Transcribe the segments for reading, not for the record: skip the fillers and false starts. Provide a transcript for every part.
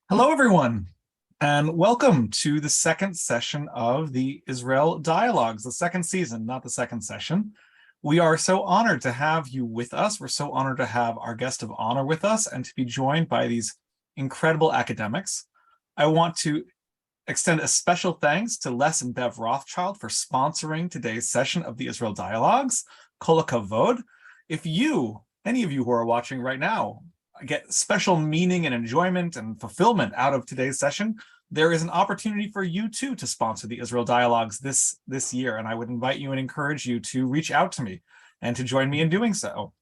Hello, everyone, and welcome to the second session of the Israel Dialogues, the second season, not the second session. We are so honored to have you with us. We're so honored to have our guest of honor with us and to be joined by these incredible academics. I want to extend a special thanks to Les and Bev Rothschild for sponsoring today's session of the Israel Dialogues. Kol hakavod. If you, any of you who are watching right now, get special meaning and enjoyment and fulfillment out of today's session, there is an opportunity for you too to sponsor the Israel Dialogues this year. And I would invite you and encourage you to reach out to me and to join me in doing so.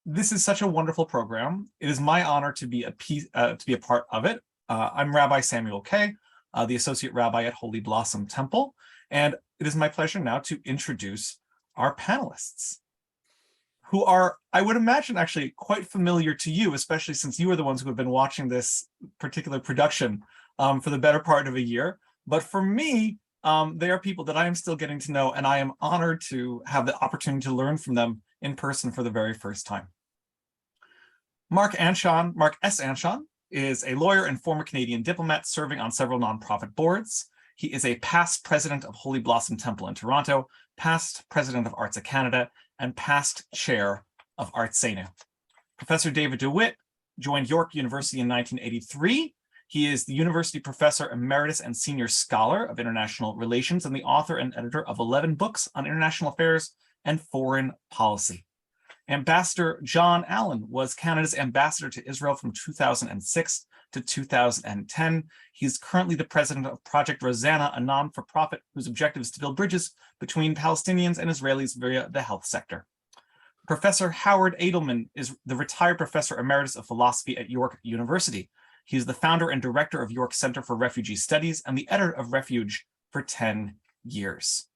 This is such a wonderful program. It is my honor to be a part of it. I'm Rabbi Samuel Kay, the Associate Rabbi at Holy Blossom Temple, and it is my pleasure now to introduce our panelists, who are, I would imagine, actually quite familiar to you, especially since you are the ones who have been watching this particular production for the better part of a year. But for me, they are people that I am still getting to know, and I am honored to have the opportunity to learn from them in person for the very first time. Mark S. Anshon is a lawyer and former Canadian diplomat serving on several nonprofit boards. He is a past president of Holy Blossom Temple in Toronto, past president of Arts of Canada, and past chair of Artsenu. Professor David DeWitt joined York University in 1983. He is the University Professor Emeritus and Senior Scholar of International Relations and the author and editor of 11 books on international affairs and foreign policy. Ambassador John Allen was Canada's ambassador to Israel from 2006 to 2010. He's currently the president of Project Rosanna, a non-for-profit whose objective is to build bridges between Palestinians and Israelis via the health sector. Professor Howard Edelman is the retired professor emeritus of philosophy at York University. He is the founder and director of York Center for Refugee Studies and the editor of Refuge for 10 years.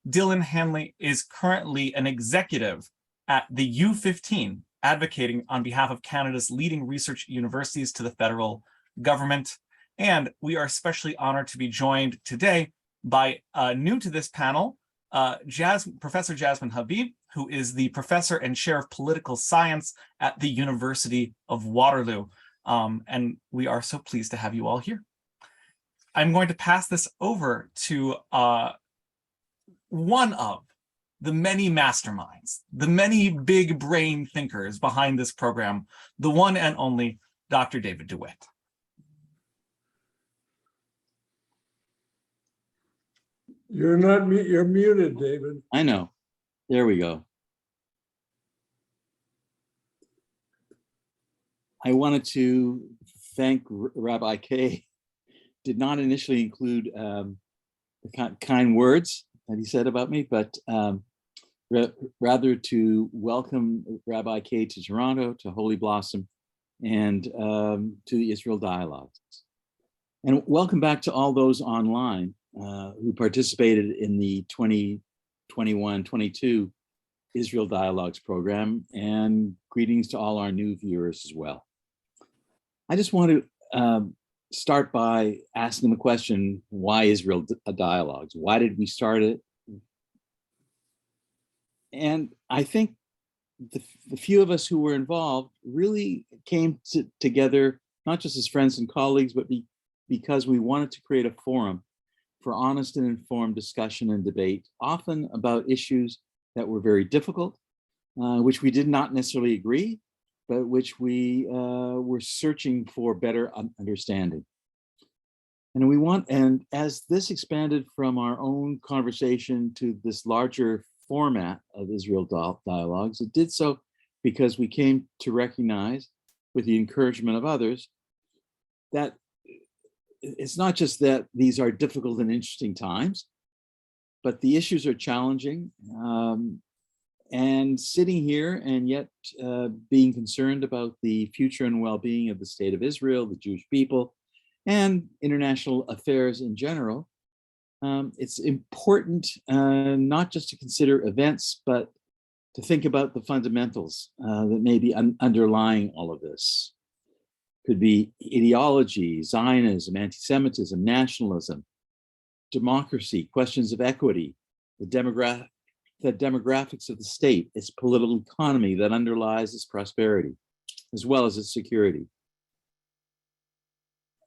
Dylan Hanley is currently an executive at the U15, advocating on behalf of Canada's leading research universities to the federal government. And we are especially honored to be joined today by new to this panel, Professor Jasmine Habib, who is the professor and chair of political science at the University of Waterloo. And we are so pleased to have you all here. I'm going to pass this over to one of the many masterminds, the many big brain thinkers behind this program, the one and only Dr. David DeWitt. You're muted, David. I know. There we go. I wanted to thank Rabbi Kay. Did not initially include the kind words that he said about me, but rather to welcome Rabbi Kay to Toronto, to Holy Blossom, and to the Israel Dialogues. And welcome back to all those online who participated in the 2021-22 Israel Dialogues program, and greetings to all our new viewers as well. I just want to start by asking the question, why Israel Dialogues? Why did we start it? And I think the few of us who were involved really came together, not just as friends and colleagues, but because we wanted to create a forum for honest and informed discussion and debate, often about issues that were very difficult, which we did not necessarily agree, but which we were searching for better understanding. And as this expanded from our own conversation to this larger format of Israel Dialogues, it did so because we came to recognize, with the encouragement of others, that it's not just that these are difficult and interesting times, but the issues are challenging. And sitting here and yet being concerned about the future and well-being of the state of Israel, the Jewish people, and international affairs in general, it's important not just to consider events, but to think about the fundamentals that may be underlying all of this. Could be ideology, Zionism, anti-Semitism, nationalism, democracy, questions of equity, the demographics of the state, its political economy that underlies its prosperity, as well as its security.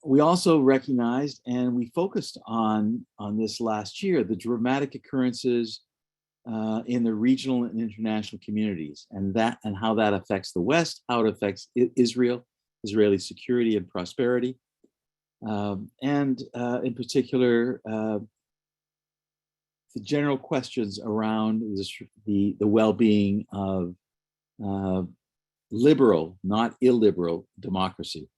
we also recognized and we focused on this last year, the dramatic occurrences in the regional and international communities, and how that affects the West, how it affects Israel, Israeli security and prosperity, and in particular, the general questions around the well-being of liberal, not illiberal democracy.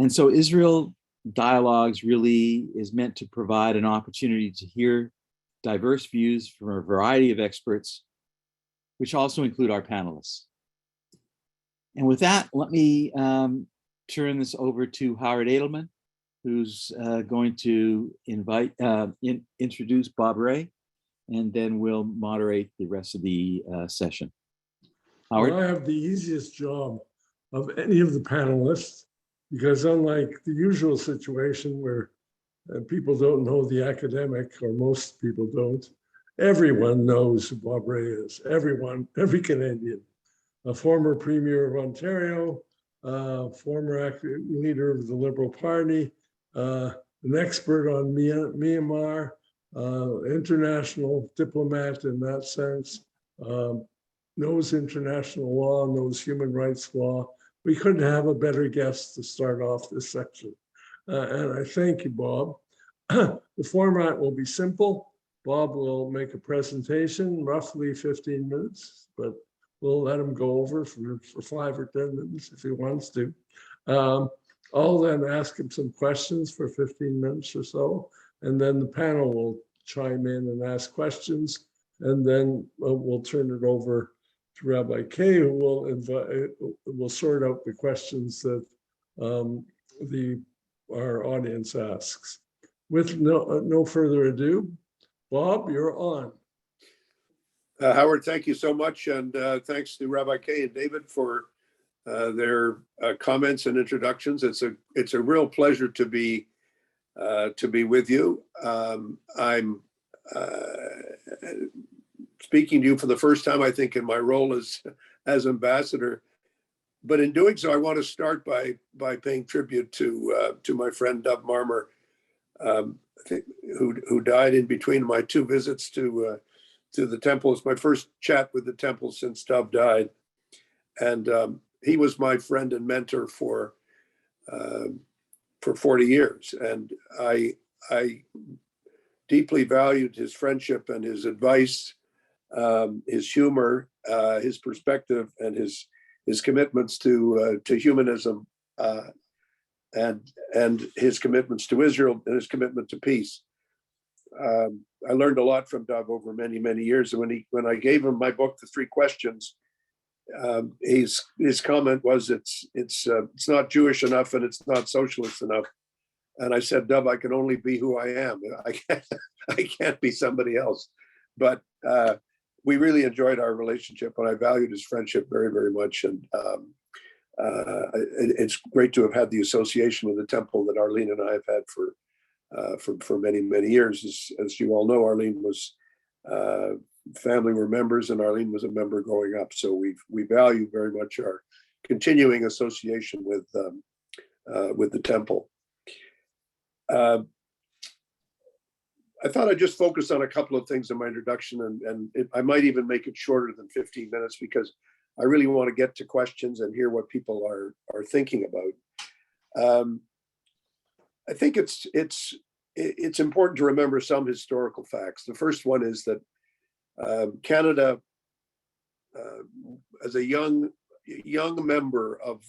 And so Israel Dialogues really is meant to provide an opportunity to hear diverse views from a variety of experts, which also include our panelists. And with that, let me turn this over to Howard Edelman, who's going to introduce Bob Ray, and then we'll moderate the rest of the session. Howard? Well, I have the easiest job of any of the panelists, because unlike the usual situation where people don't know the academic, or most people don't, everyone knows who Bob Ray is. Everyone, every Canadian, a former Premier of Ontario, former leader of the Liberal Party, an expert on Myanmar, international diplomat in that sense, knows international law, knows human rights law. We couldn't have a better guest to start off this section. And I thank you, Bob. The format will be simple. Bob will make a presentation, roughly 15 minutes, but we'll let him go over for 5 or 10 minutes if he wants to. I'll then ask him some questions for 15 minutes or so, and then the panel will chime in and ask questions, and then we'll turn it over to Rabbi Kay, who will sort out the questions that our audience asks. With no further ado, Bob, you're on. Howard, thank you so much, and thanks to Rabbi Kay and David for their comments and introductions. It's a real pleasure to be with you. I'm speaking to you for the first time, I think, in my role as ambassador. But in doing so, I want to start by paying tribute to my friend Dov Marmer, who died in between my 2 visits to the temple. It's my first chat with the temple since Dov died, and he was my friend and mentor for 40 years, and I deeply valued his friendship and his advice, his humor, his perspective, and his commitments to humanism, and his commitments to Israel and his commitment to peace. I learned a lot from Dov over many, many years. And when I gave him my book, The 3 Questions, his comment was, it's not Jewish enough and it's not socialist enough. And I said, Dov, I can only be who I am. I can't be somebody else. But we really enjoyed our relationship, and I valued his friendship very, very much. And it's great to have had the association with the temple that Arlene and I have had for many, many years. As you all know, Arlene was family were members, and Arlene was a member growing up. So we value very much our continuing association with the temple. I thought I'd just focus on a couple of things in my introduction, and I might even make it shorter than 15 minutes because I really want to get to questions and hear what people are thinking about. I think it's important to remember some historical facts. The first one is that Canada, as a young member of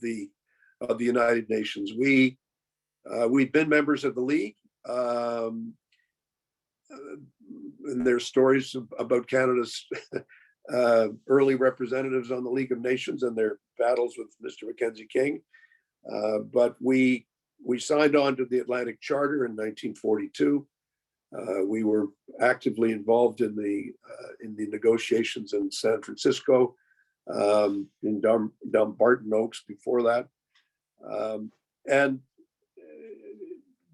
the United Nations, we'd been members of the League. And there's stories about Canada's early representatives on the League of Nations and their battles with Mr. Mackenzie King. But we signed on to the Atlantic Charter in 1942. We were actively involved in the negotiations in San Francisco, in Dumbarton Oaks before that. And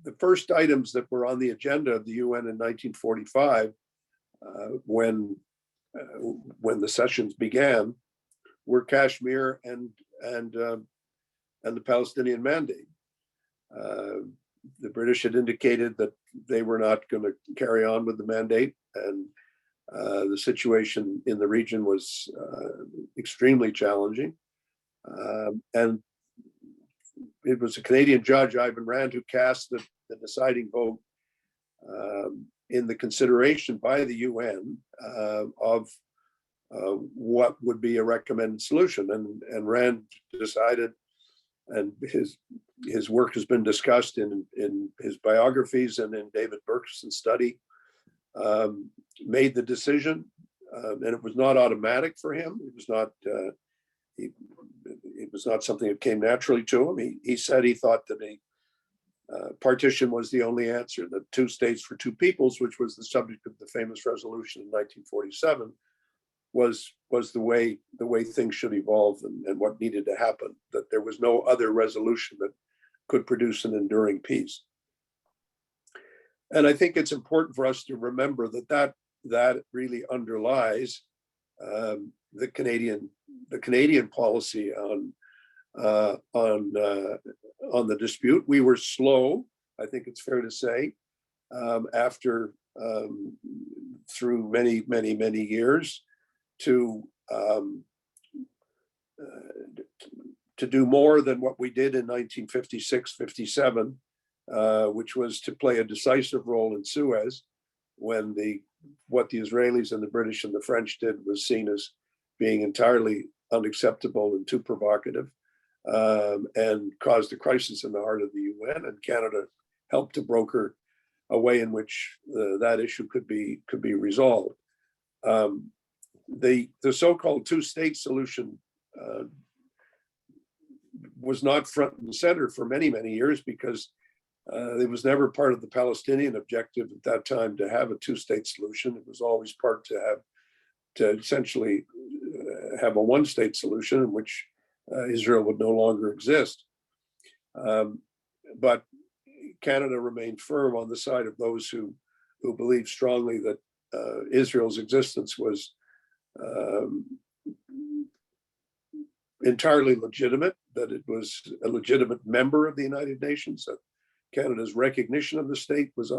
the first items that were on the agenda of the UN in 1945, when the sessions began, were Kashmir and the Palestinian Mandate. The British had indicated that they were not going to carry on with the mandate, and the situation in the region was extremely challenging. And it was a Canadian judge, Ivan Rand, who cast the deciding vote in the consideration by the UN of what would be a recommended solution. And Rand decided, and his work has been discussed in his biographies and in David Berkson's study, made the decision, and it was not automatic for him. It was not. It was not something that came naturally to him. He said he thought that a partition was the only answer. That 2 states for 2 peoples, which was the subject of the famous resolution in 1947, was the way things should evolve and what needed to happen. That there was no other resolution that could produce an enduring peace. And I think it's important for us to remember that really underlies the Canadian policy on the dispute. We were slow, I think it's fair to say, after through many years to do more than what we did in 1956-57, which was to play a decisive role in Suez, when what the Israelis and the British and the French did was seen as being entirely unacceptable and too provocative, and caused a crisis in the heart of the UN. And Canada helped to broker a way in which that issue could be resolved. The so-called 2-state solution was not front and center for many years, because it was never part of the Palestinian objective at that time to have a 2-state solution. It was always part to essentially have a 1-state solution in which Israel would no longer exist. But Canada remained firm on the side of those who believed strongly that Israel's existence was entirely legitimate, that it was a legitimate member of the United Nations, that Canada's recognition of the state was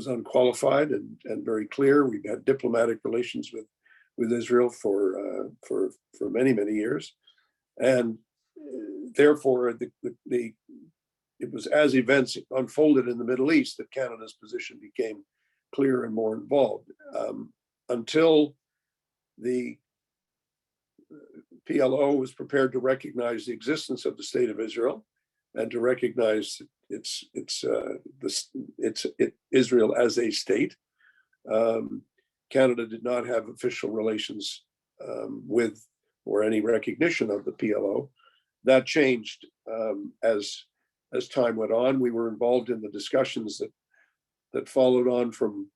unqualified and very clear. We've had diplomatic relations with Israel for many years, and therefore it was as events unfolded in the Middle East that Canada's position became clearer and more involved, until the PLO was prepared to recognize the existence of the state of Israel and to recognize Israel as a state. Canada did not have official relations with or any recognition of the PLO. That changed as time went on. We were involved in the discussions that followed on from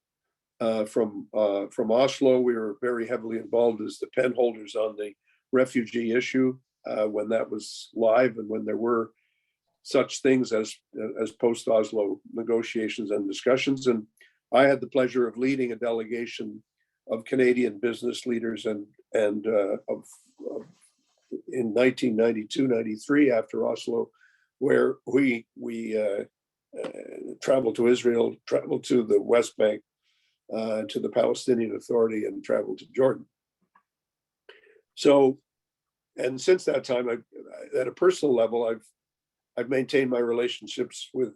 Oslo. We were very heavily involved as the pen holders on the refugee issue when that was live, and when there were such things as post-Oslo negotiations and discussions. And I had the pleasure of leading a delegation of Canadian business leaders in 1992-93 after Oslo, where we traveled to Israel, traveled to the West Bank, to the Palestinian Authority, and traveled to Jordan. So, and since that time, at a personal level, I've maintained my relationships with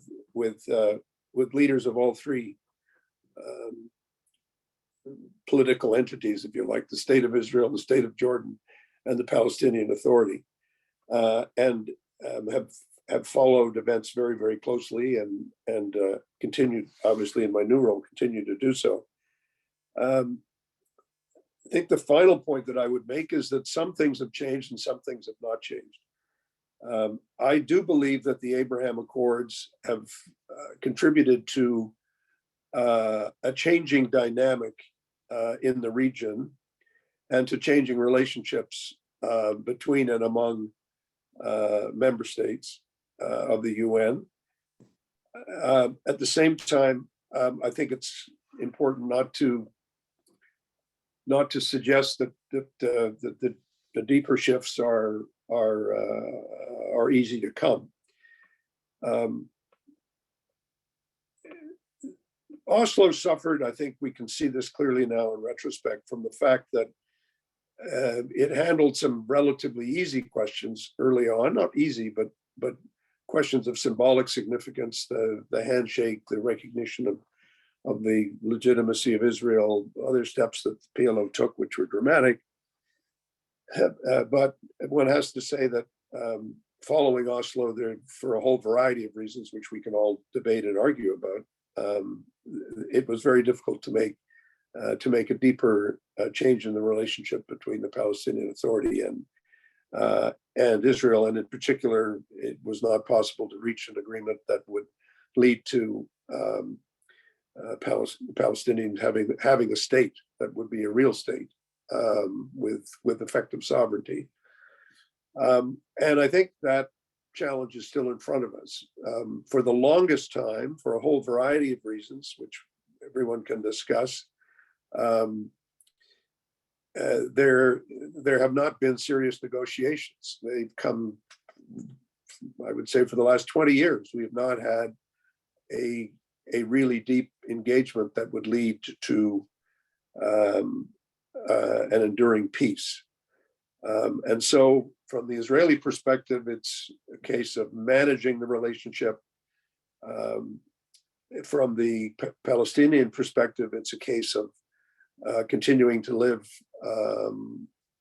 leaders of all 3 political entities, if you like, the state of Israel, the state of Jordan, and the Palestinian Authority, and have followed events very closely, and continued, obviously in my new role, continue to do so. I think the final point that I would make is that some things have changed and some things have not changed. I do believe that the Abraham Accords have contributed to a changing dynamic in the region, and to changing relationships between and among member states of the UN. At the same time, I think it's important not to suggest that the deeper shifts are easy to come. Um, Oslo suffered, I think we can see this clearly now in retrospect, from the fact that it handled some relatively easy questions early on, not easy, but questions of symbolic significance, the handshake, the recognition of the legitimacy of Israel, other steps that the PLO took, which were dramatic. But one has to say that following Oslo, there, for a whole variety of reasons, which we can all debate and argue about, it was very difficult to make a deeper change in the relationship between the Palestinian Authority and Israel, and in particular, it was not possible to reach an agreement that would lead to Palestinians having a state that would be a real state with effective sovereignty. And I think that challenge is still in front of us. For the longest time, for a whole variety of reasons, which everyone can discuss, there have not been serious negotiations. They've come, I would say, for the last 20 years, we have not had a really deep engagement that would lead to an enduring peace. And so from the Israeli perspective, it's a case of managing the relationship. From the Palestinian perspective, it's a case of continuing to live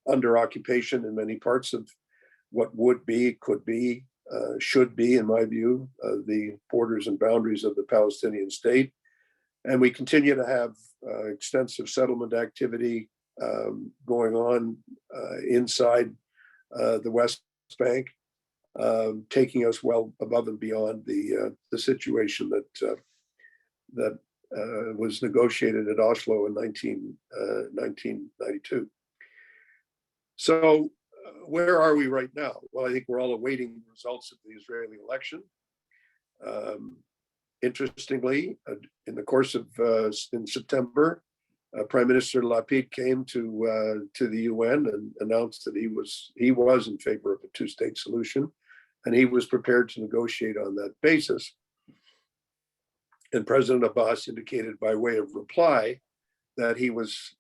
under occupation in many parts of what would be, could be, should be, in my view, the borders and boundaries of the Palestinian state. And we continue to have extensive settlement activity going on inside the West Bank, taking us well above and beyond the situation that was negotiated at Oslo in 1992. So where are we right now? Well, I think we're all awaiting the results of the Israeli election. Interestingly, in the course of in September, Prime Minister Lapid came to the UN and announced that he was in favor of a two-state solution, and he was prepared to negotiate on that basis. And President Abbas indicated by way of reply that he was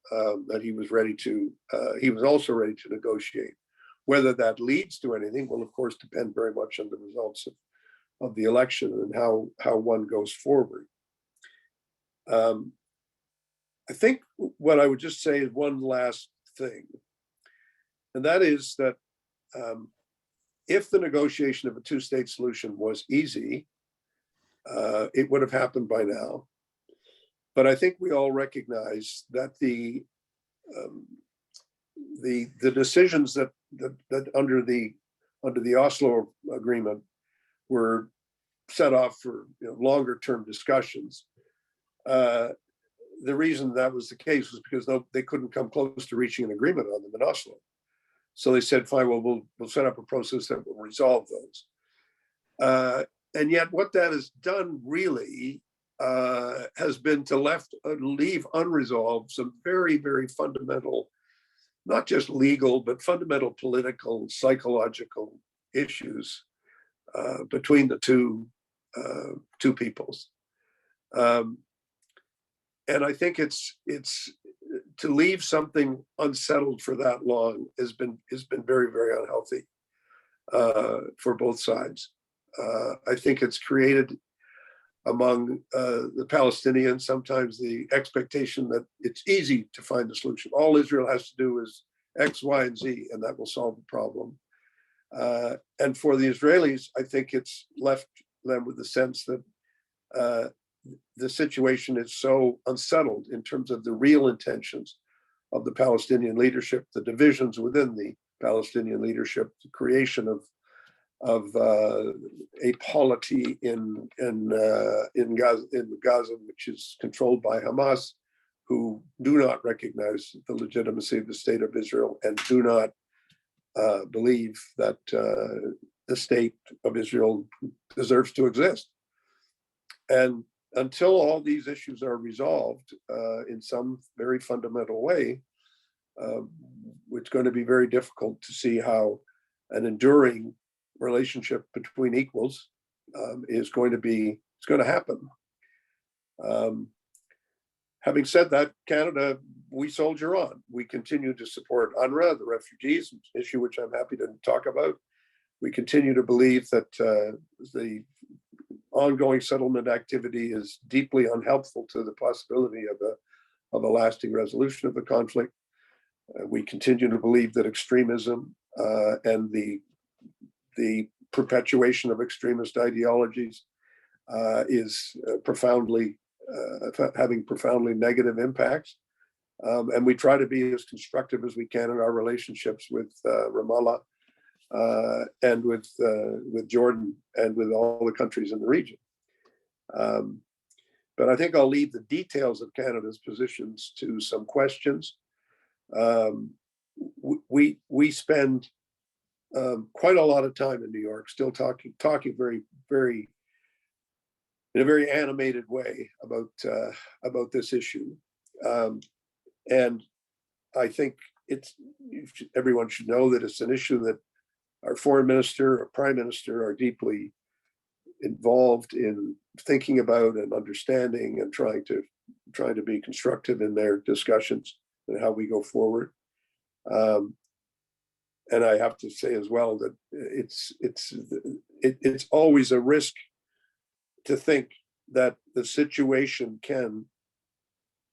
ready to he was also ready to negotiate. Whether that leads to anything will, of course, depend very much on the results of the election and how one goes forward. I think what I would just say is one last thing, and that is that if the negotiation of a two-state solution was easy, it would have happened by now. But I think we all recognize that the decisions that under the Oslo agreement were set off for longer term discussions. The reason that was the case was because they couldn't come close to reaching an agreement on them in Oslo. So they said, fine, well, we'll set up a process that will resolve those. And yet what that has done really has been to leave unresolved some very, very fundamental, not just legal, but fundamental political, psychological issues between the two peoples. And I think it's to leave something unsettled for that long has been very, very unhealthy for both sides. I think it's created among the Palestinians sometimes the expectation that it's easy to find a solution. All Israel has to do is X, Y, and Z, and that will solve the problem. And for the Israelis, I think it's left them with the sense that the situation is so unsettled in terms of the real intentions of the Palestinian leadership, the divisions within the Palestinian leadership, the creation of a polity in Gaza, which is controlled by Hamas, who do not recognize the legitimacy of the state of Israel and do not believe that the state of Israel deserves to exist. And until all these issues are resolved in some very fundamental way, it's going to be very difficult to see how an enduring relationship between equals is going to happen. Having said that, Canada, we soldier on. We continue to support UNRWA, the refugees issue, which I'm happy to talk about. We continue to believe that the ongoing settlement activity is deeply unhelpful to the possibility of a lasting resolution of the conflict. We continue to believe that extremism and the perpetuation of extremist ideologies is having profoundly negative impacts. And we try to be as constructive as we can in our relationships with Ramallah and with Jordan and with all the countries in the region. But I think I'll leave the details of Canada's positions to some questions. We spend quite a lot of time in New York, still talking very, very, in a very animated way about this issue. And I think everyone should know that it's an issue that our foreign minister, our prime minister are deeply involved in thinking about and understanding and trying to be constructive in their discussions and how we go forward. And I have to say as well that it's always a risk to think that the situation can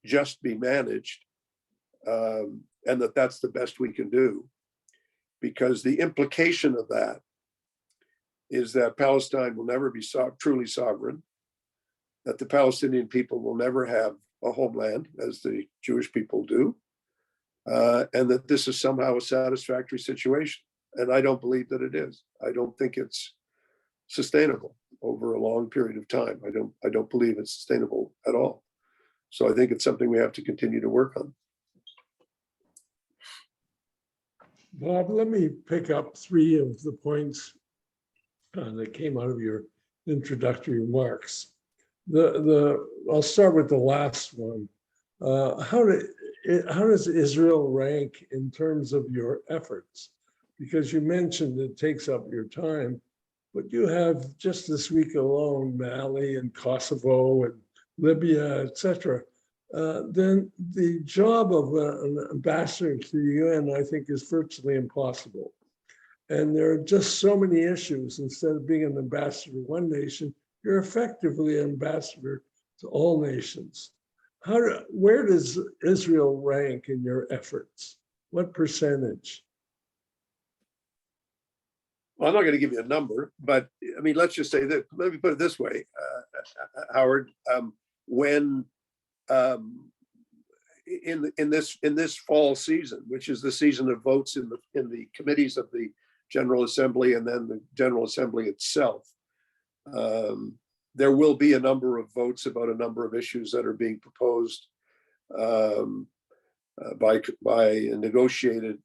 just be managed and that's the best we can do, because the implication of that is that Palestine will never be truly sovereign, that the Palestinian people will never have a homeland as the Jewish people do, and that this is somehow a satisfactory situation. And I don't believe that it is. I don't think it's sustainable over a long period of time. I don't believe it's sustainable at all. So I think it's something we have to continue to work on. Bob, let me pick up three of the points that came out of your introductory remarks. I'll start with the last one. How does Israel rank in terms of your efforts? Because you mentioned it takes up your time, but you have just this week alone, Mali and Kosovo and Libya, etc. Then the job of an ambassador to the UN, I think, is virtually impossible. And there are just so many issues. Instead of being an ambassador to one nation, you're effectively an ambassador to all nations. Where does Israel rank in your efforts? What percentage? Well, I'm not going to give you a number, but I mean, let's just say that, let me put it this way, Howard, when in this fall season, which is the season of votes in the committees of the General Assembly and then the General Assembly itself, there will be a number of votes about a number of issues that are being proposed negotiated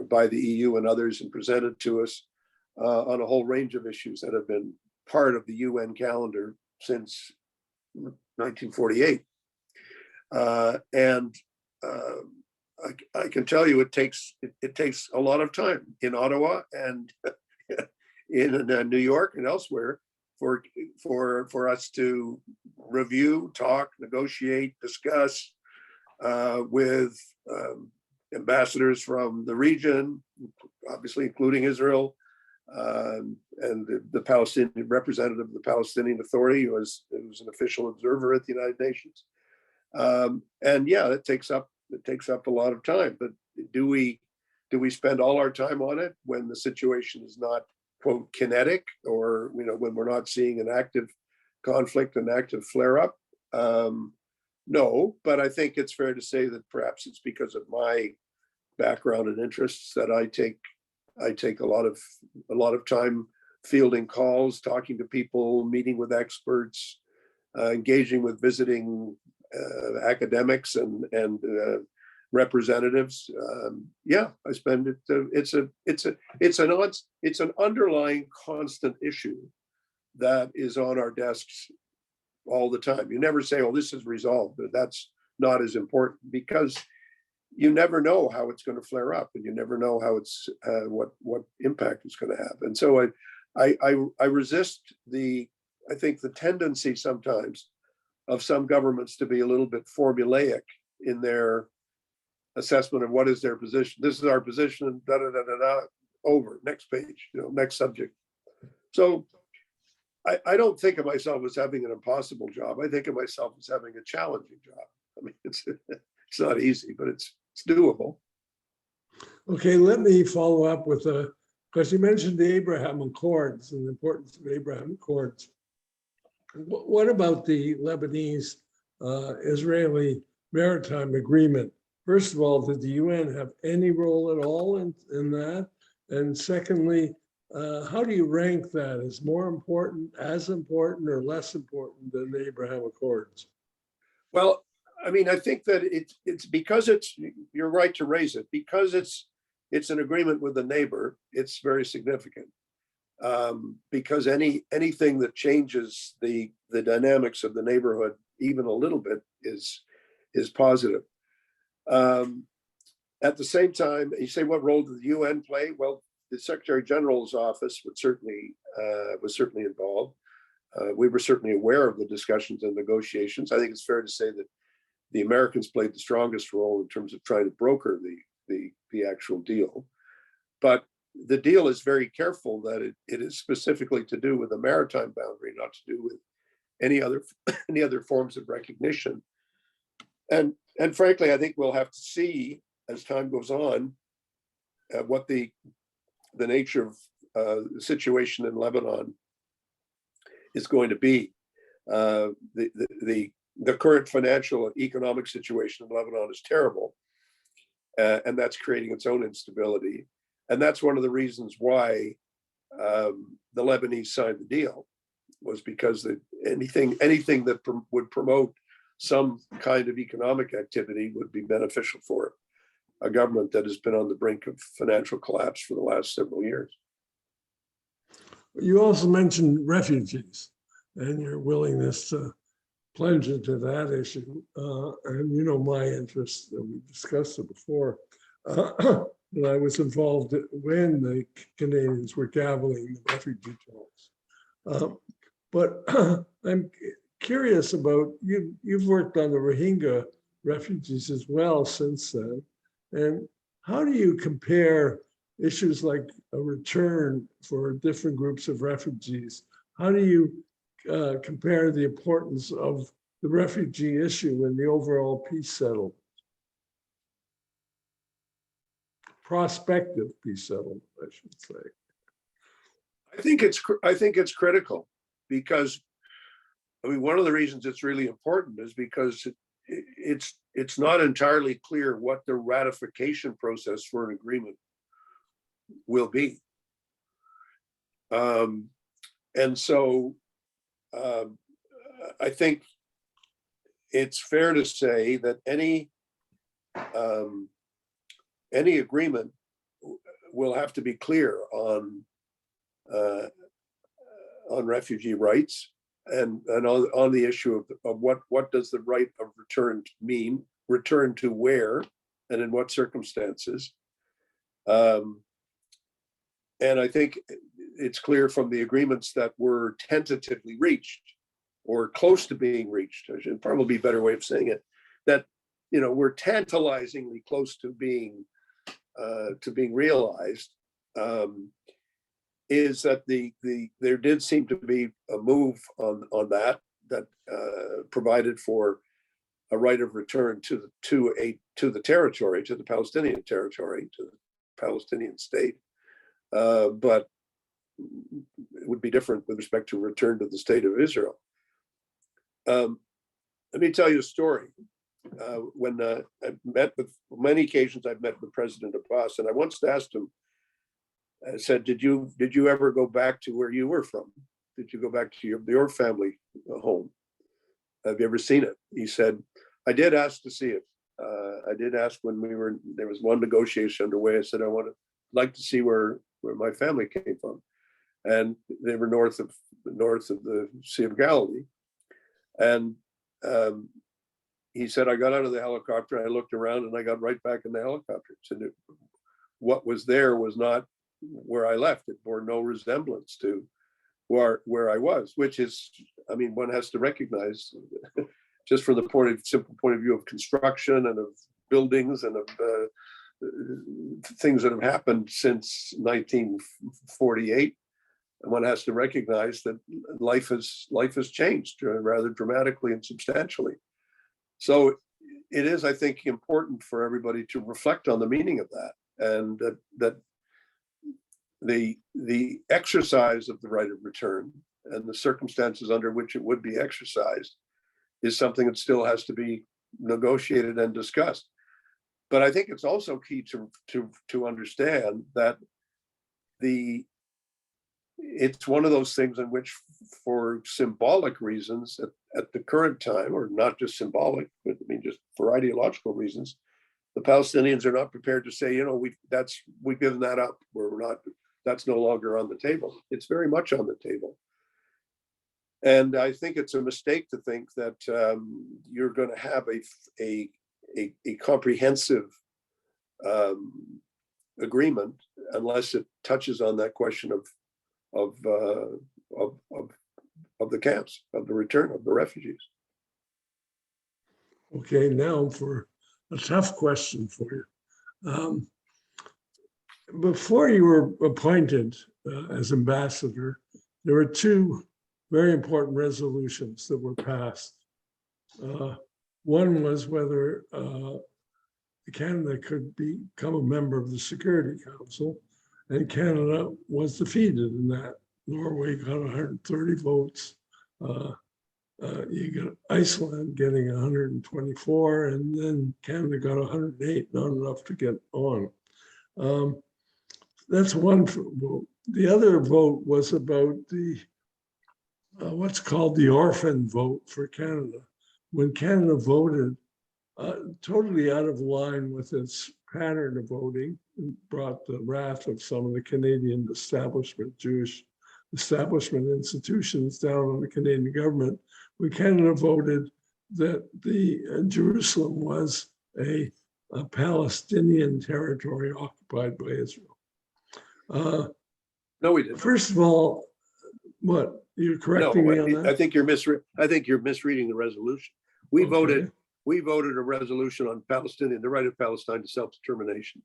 by the EU and others and presented to us on a whole range of issues that have been part of the UN calendar since 1948. I can tell you it takes a lot of time in Ottawa and in New York and elsewhere for us to review, talk, negotiate, discuss with ambassadors from the region, obviously including Israel, and the Palestinian representative of the Palestinian Authority, who was an official observer at the United Nations. And yeah, it takes up a lot of time. But do we spend all our time on it when the situation is not, quote, kinetic, or when we're not seeing an active conflict, an active flare-up? No, but I think it's fair to say that perhaps it's because of my background and interests that I take a lot of time fielding calls, talking to people, meeting with experts, engaging with visiting academics and representatives. Yeah, I spend it. It's an underlying constant issue that is on our desks all the time. You never say, "Oh, this is resolved," but that's not as important, because you never know how it's going to flare up, and you never know how what impact it's going to have. And so I resist the think the tendency sometimes of some governments to be a little bit formulaic in their assessment of what is their position. This is our position, and da da da da da. Over, next page, next subject. So I don't think of myself as having an impossible job. I think of myself as having a challenging job. I mean, it's not easy, but it's doable. Okay, let me follow up with because you mentioned the Abraham Accords and the importance of Abraham Accords. What about the Lebanese Israeli Maritime Agreement? First of all, did the UN have any role at all in that? And secondly, how do you rank that as more important, as important, or less important than the Abraham Accords? Well, I mean, I think that it's because you're right to raise it, because it's an agreement with a neighbor. It's very significant because anything that changes the dynamics of the neighborhood even a little bit is positive. At the same time, you say, what role did the UN play? Well, the Secretary General's office was certainly involved. We were certainly aware of the discussions and negotiations. I think it's fair to say that the Americans played the strongest role in terms of trying to broker the actual deal. But the deal is very careful that it is specifically to do with the maritime boundary, not to do with any other forms of recognition. And frankly, I think we'll have to see as time goes on what the nature of the situation in Lebanon is going to be. The current financial and economic situation in Lebanon is terrible, and that's creating its own instability. And that's one of the reasons why the Lebanese signed the deal, was because anything that would promote some kind of economic activity would be beneficial for a government that has been on the brink of financial collapse for the last several years. You also mentioned refugees and your willingness to plunge into that issue. And you know my interest, we discussed it before. And I was involved when the Canadians were gaveling the refugee talks. But I'm curious about, you've worked on the Rohingya refugees as well since then. And how do you compare issues like a return for different groups of refugees? How do you compare the importance of the refugee issue in the overall peace settlement? Prospective peace settlement, I should say. I think it's critical because, I mean, one of the reasons it's really important is because it's not entirely clear what the ratification process for an agreement will be. And so I think it's fair to say that any agreement will have to be clear on refugee rights and on the issue of what does the right of return mean, return to where and in what circumstances. And I think it's clear from the agreements that were tentatively reached or close to being reached, I should probably be a better way of saying it, that we're tantalizingly close to being realized, is that there did seem to be a move on that provided for a right of return to the territory, to the Palestinian territory, to the Palestinian state, but it would be different with respect to return to the state of Israel. Let me tell you a story. When I've met with many occasions, I've met with President Abbas, and I once asked him, I said, did you ever go back to where you were from? Did you go back to your family home? Have you ever seen it? He said, I did ask to see it. I did ask when there was one negotiation underway. I said, I like to see where my family came from. And they were north of the Sea of Galilee. And he said, I got out of the helicopter, I looked around and I got right back in the helicopter. So what was there was not where I left. It bore no resemblance to where I was, which is, I mean, one has to recognize just from the simple point of view of construction and of buildings and of things that have happened since 1948. And one has to recognize that life has changed rather dramatically and substantially. So it is, I think, important for everybody to reflect on the meaning of that, and that the exercise of the right of return and the circumstances under which it would be exercised is something that still has to be negotiated and discussed. But I think it's also key to understand that it's one of those things in which, for symbolic reasons at the current time, or not just symbolic, but I mean just for ideological reasons, the Palestinians are not prepared to say, we've given that up. That's no longer on the table. It's very much on the table. And I think it's a mistake to think that you're going to have a comprehensive agreement unless it touches on that question of the camps, of the return of the refugees. Okay, now for a tough question for you. Before you were appointed as ambassador, there were two very important resolutions that were passed. One was whether Canada could become a member of the Security Council, and Canada was defeated in that. Norway got 130 votes. You got Iceland getting 124, and then Canada got 108, not enough to get on. That's one vote. The other vote was about the what's called the orphan vote for Canada. When Canada voted totally out of line with its pattern of voting, it brought the wrath of some of the Canadian establishment, Jewish establishment institutions down on the Canadian government. When Canada voted that Jerusalem was a Palestinian territory occupied by Israel. No, we didn't. First of all, what? You're correcting me on that? I think you're misreading the resolution. We voted a resolution on Palestinian, the right of Palestine to self-determination.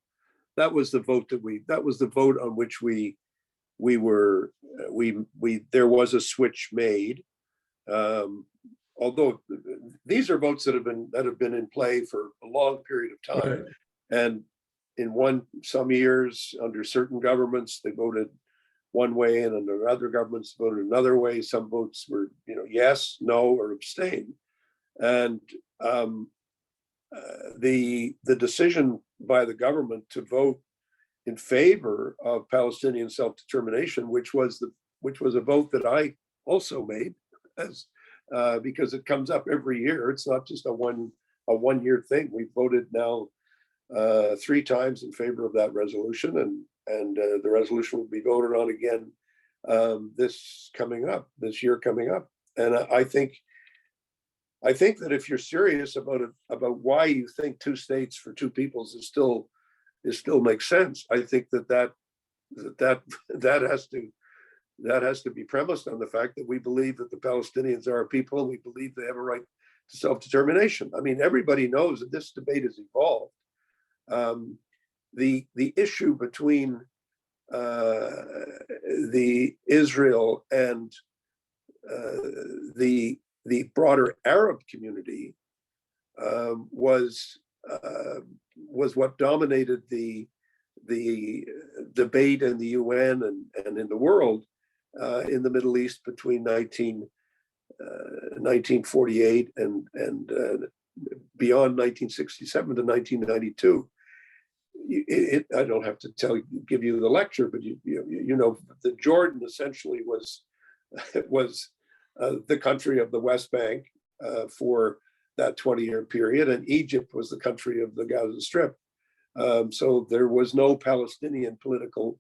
That was the vote on which there was a switch made. Although these are votes that have been in play for a long period of time. Right. And in some years under certain governments, they voted one way, and under other governments voted another way. Some votes were, yes, no, or abstain. And the decision by the government to vote in favor of Palestinian self-determination, which was a vote that I also made, because it comes up every year. It's not just a one-year thing. We've voted now 3 times in favor of that resolution, and the resolution will be voted on again this year coming up. And I think that if you're serious about why you think 2 states for 2 peoples is still makes sense, I think that has to be premised on the fact that we believe that the Palestinians are a people, and we believe they have a right to self-determination. I mean, everybody knows that this debate has evolved. The issue between the Israel and the broader Arab community was what dominated the debate in the UN and in the world in the Middle East between 1948 and beyond 1967 to 1992. I don't have to give you the lecture, but the Jordan essentially was the country of the West Bank for that 20-year period, and Egypt was the country of the Gaza Strip. So there was no Palestinian political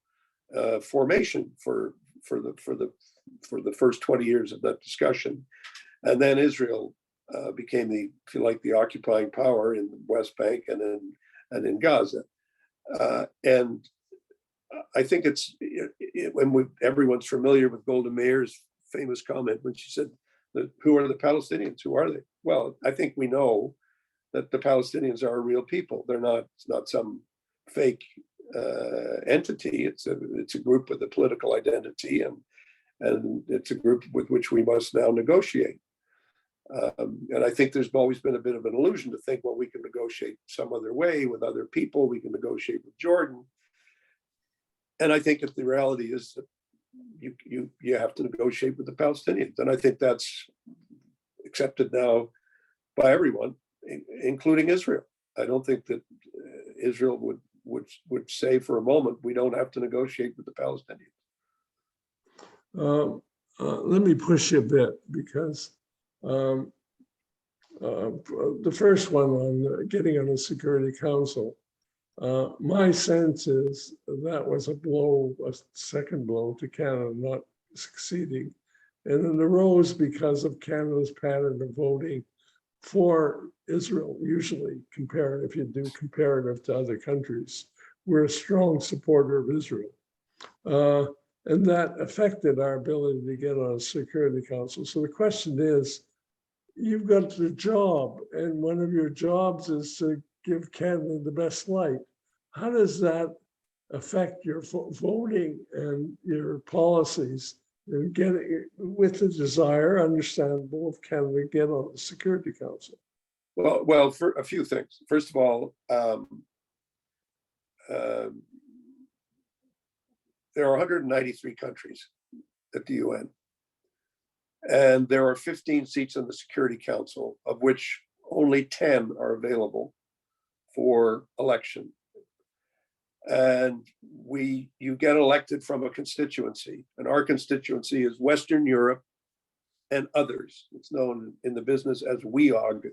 formation for the first 20 years of that discussion, and then Israel became the occupying power in the West Bank and in Gaza. And I think it's when everyone's familiar with Golda Meir's famous comment when she said, "Who are the Palestinians? Who are they?" Well, I think we know that the Palestinians are a real people. It's not some fake entity. It's a group with a political identity, and it's a group with which we must now negotiate. And I think there's always been a bit of an illusion to think, well, we can negotiate some other way with other people. We can negotiate with Jordan. And I think that the reality is that you have to negotiate with the Palestinians. And I think that's accepted now by everyone, including Israel. I don't think that Israel would say for a moment, we don't have to negotiate with the Palestinians. Let me push you a bit, because the first one on getting on the Security Council, my sense is that was a second blow to Canada not succeeding. And it arose because of Canada's pattern of voting for Israel, usually if you do comparative to other countries. We're a strong supporter of Israel. And that affected our ability to get on a Security Council. So the question is, you've got the job, and one of your jobs is to give Canada the best light. How does that affect your voting and your policies and getting, with the desire, understandable, of Canada to get on the Security Council? Well, for a few things. First of all, there are 193 countries at the UN, and there are 15 seats on the Security Council, of which only 10 are available for election. And you get elected from a constituency, and our constituency is Western Europe and others. It's known in the business as WEOG.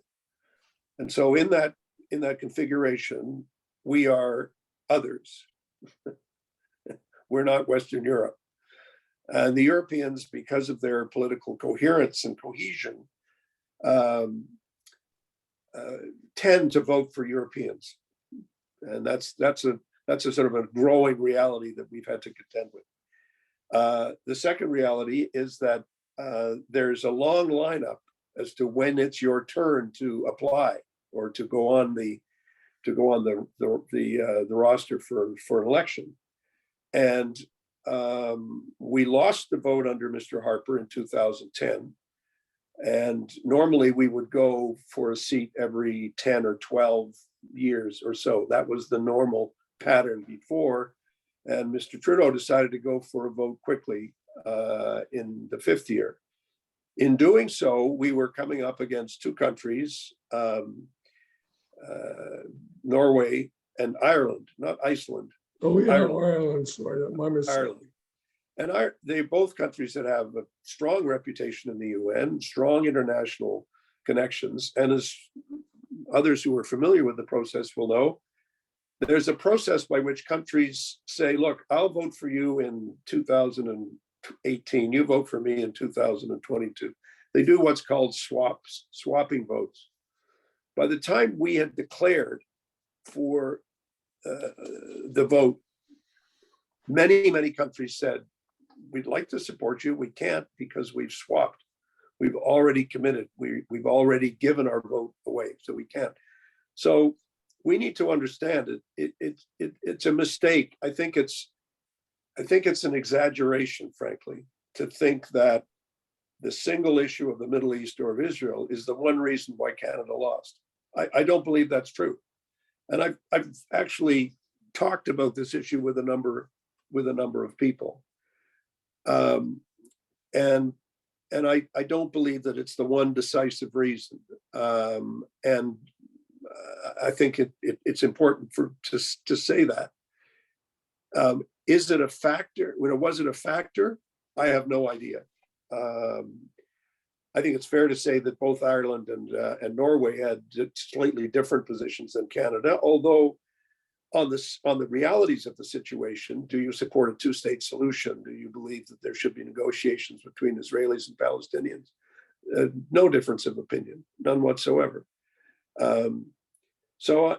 And so in that configuration, we are others. We're not Western Europe. And the Europeans, because of their political coherence and cohesion, tend to vote for Europeans. And that's a sort of a growing reality that we've had to contend with. The second reality is that there's a long lineup as to when it's your turn to apply or to go on the roster for an election. And we lost the vote under Mr. Harper in 2010. And normally we would go for a seat every 10 or 12 years or so. That was the normal pattern before. And Mr. Trudeau decided to go for a vote quickly in the 5th year. In doing so, we were coming up against two countries, Norway and Ireland, not Iceland. Oh yeah, Ireland, sorry, my mistake. Ireland. And they both countries that have a strong reputation in the UN, strong international connections. And as others who are familiar with the process will know, there's a process by which countries say, look, I'll vote for you in 2018, you vote for me in 2022. They do what's called swapping votes. By the time we had declared for the vote, many countries said, we'd like to support you. We can't because we've swapped. We've already committed. We've already given our vote away, so we can't. So we need to understand it's a mistake. I think it's an exaggeration, frankly, to think that the single issue of the Middle East or of Israel is the one reason why Canada lost. I don't believe that's true. And I've actually talked about this issue with a number of people. And I don't believe that it's the one decisive reason. And I think it's important to say that. Is it a factor? Was it a factor? I have no idea. I think it's fair to say that both Ireland and Norway had slightly different positions than Canada, although on the realities of the situation, do you support a two-state solution? Do you believe that there should be negotiations between Israelis and Palestinians? No difference of opinion, none whatsoever. So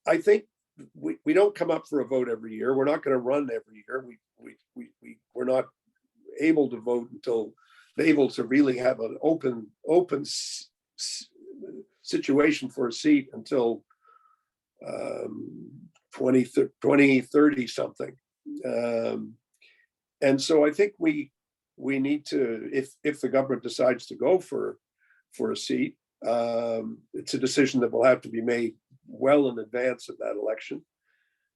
I think we don't come up for a vote every year. We're not going to run every year. We're not able to vote able to really have an open situation for a seat until 2030 something. And so I think we need to, if the government decides to go for a seat, it's a decision that will have to be made well in advance of that election,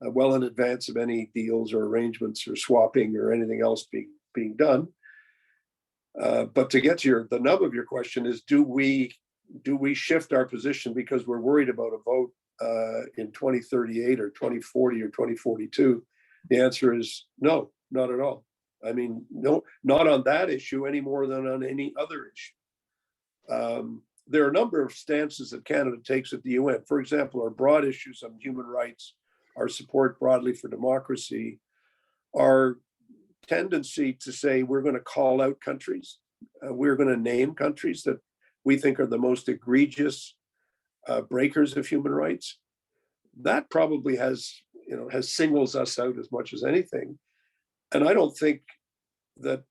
well in advance of any deals or arrangements or swapping or anything else being done. But to get to the nub of your question is, do we shift our position because we're worried about a vote in 2038 or 2040 or 2042? The answer is no, not at all. I mean, no, not on that issue any more than on any other issue. There are a number of stances that Canada takes at the UN. For example, our broad issues on human rights, our support broadly for democracy, our tendency to say we're going to call out countries, we're going to name countries that we think are the most egregious breakers of human rights. That probably has singles us out as much as anything. And I don't think that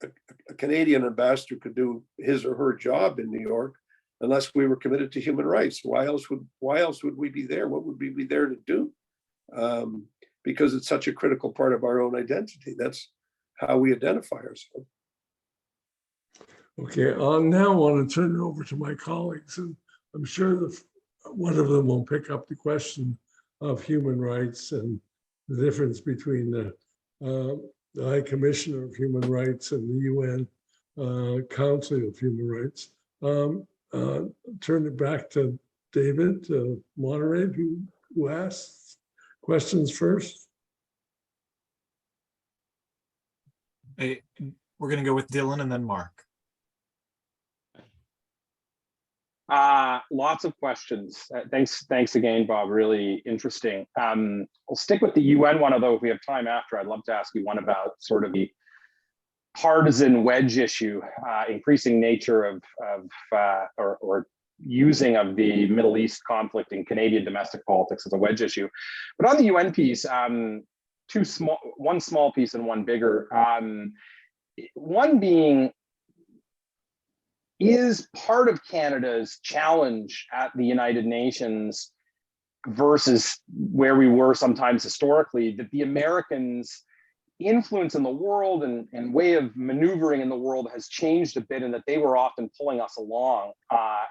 a Canadian ambassador could do his or her job in New York unless we were committed to human rights. Why else would we be there? What would we be there to do? Because it's such a critical part of our own identity. That's how we identify ourselves. Okay, I now want to turn it over to my colleagues, and I'm sure one of them will pick up the question of human rights and the difference between the High Commissioner of Human Rights and the UN Council of Human Rights. Turn it back to David to moderate, who asks questions first. Hey, we're going to go with Dylan and then Mark. Lots of questions. Thanks again, Bob. Really interesting. I'll stick with the UN one, although if we have time after, I'd love to ask you one about sort of the partisan wedge issue, increasing nature of or using of the Middle East conflict in Canadian domestic politics as a wedge issue. But on the UN piece, one small piece and one bigger. One being, is part of Canada's challenge at the United Nations versus where we were sometimes historically, that the Americans' influence in the world and way of maneuvering in the world has changed a bit, and that they were often pulling us along,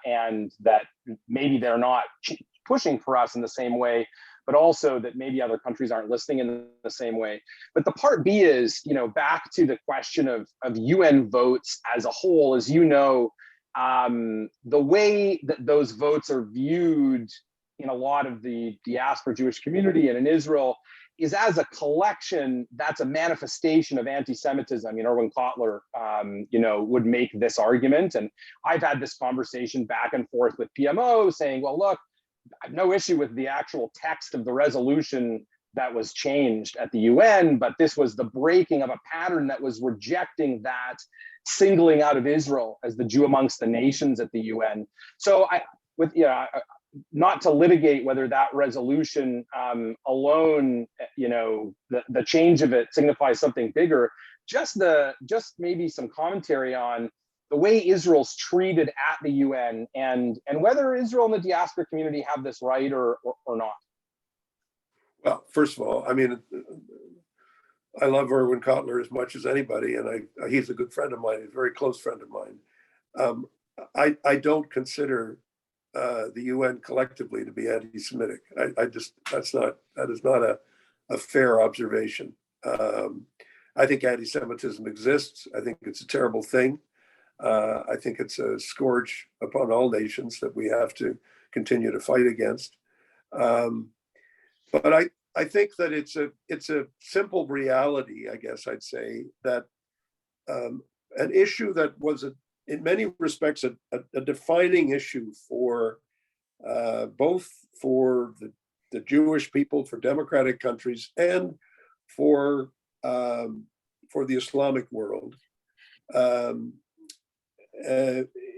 and that maybe they're not pushing for us in the same way, but also that maybe other countries aren't listening in the same way. But the part B is, back to the question of UN votes as a whole. As you know, the way that those votes are viewed in a lot of the diaspora Jewish community and in Israel is as a collection that's a manifestation of anti-Semitism. I mean, Erwin Kotler, would make this argument. And I've had this conversation back and forth with PMO saying, well, look, I have no issue with the actual text of the resolution that was changed at the UN, but this was the breaking of a pattern that was rejecting that, singling out of Israel as the Jew amongst the nations at the UN. So not to litigate whether that resolution alone, the change of it signifies something bigger, just maybe some commentary on the way Israel's treated at the UN and whether Israel and the diaspora community have this right or not. Well, first of all, I mean, I love Erwin Kotler as much as anybody, and he's a good friend of mine, a very close friend of mine. I don't consider the UN collectively to be anti-Semitic. That is not a fair observation. I think anti-Semitism exists. I think it's a terrible thing. I think it's a scourge upon all nations that we have to continue to fight against. But I think that it's a simple reality, I guess I'd say, that an issue that was in many respects a defining issue for both for the Jewish people, for democratic countries, and for the Islamic world,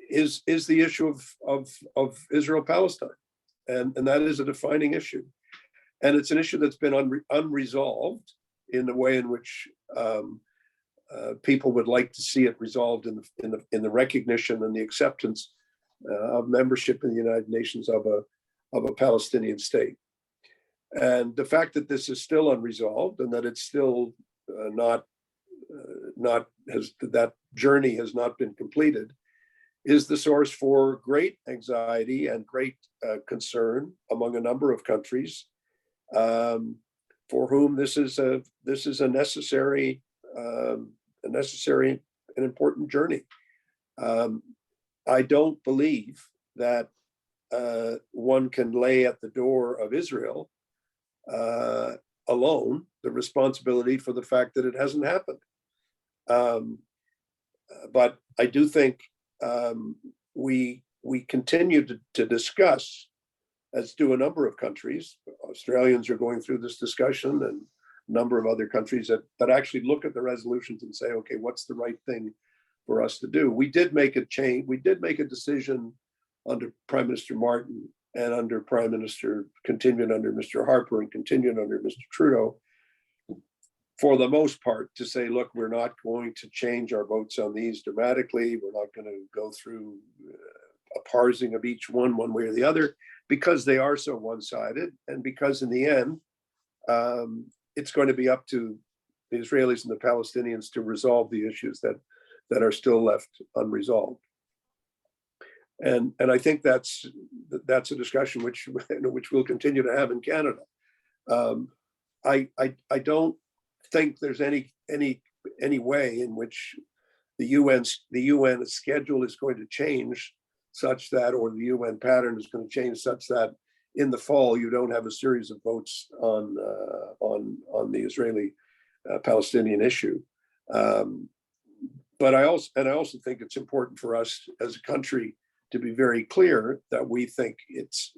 is the issue of Israel-Palestine, and that is a defining issue. And it's an issue that's been unresolved in the way in which people would like to see it resolved in the recognition and the acceptance of membership in the United Nations of a Palestinian state. And the fact that this is still unresolved and that it's still that journey has not been completed is the source for great anxiety and great concern among a number of countries for whom this is a necessary and important journey. I don't believe that one can lay at the door of Israel alone the responsibility for the fact that it hasn't happened. But I do think we continue to discuss, as do a number of countries. Australians are going through this discussion, and a number of other countries that actually look at the resolutions and say, okay, what's the right thing for us to do? We did make a change. We did make a decision under Prime Minister Martin and continued under Mr. Harper and continued under Mr. Trudeau, for the most part, to say, look, we're not going to change our votes on these dramatically. We're not going to go through a parsing of each one way or the other, because they are so one-sided, and because in the end, it's going to be up to the Israelis and the Palestinians to resolve the issues that are still left unresolved. And I think that's a discussion which we'll continue to have in Canada. I don't think there's any way in which the UN schedule is going to change such that, or the UN pattern is going to change such that in the fall you don't have a series of votes on the Israeli Palestinian issue. But I also think it's important for us as a country to be very clear that we think it's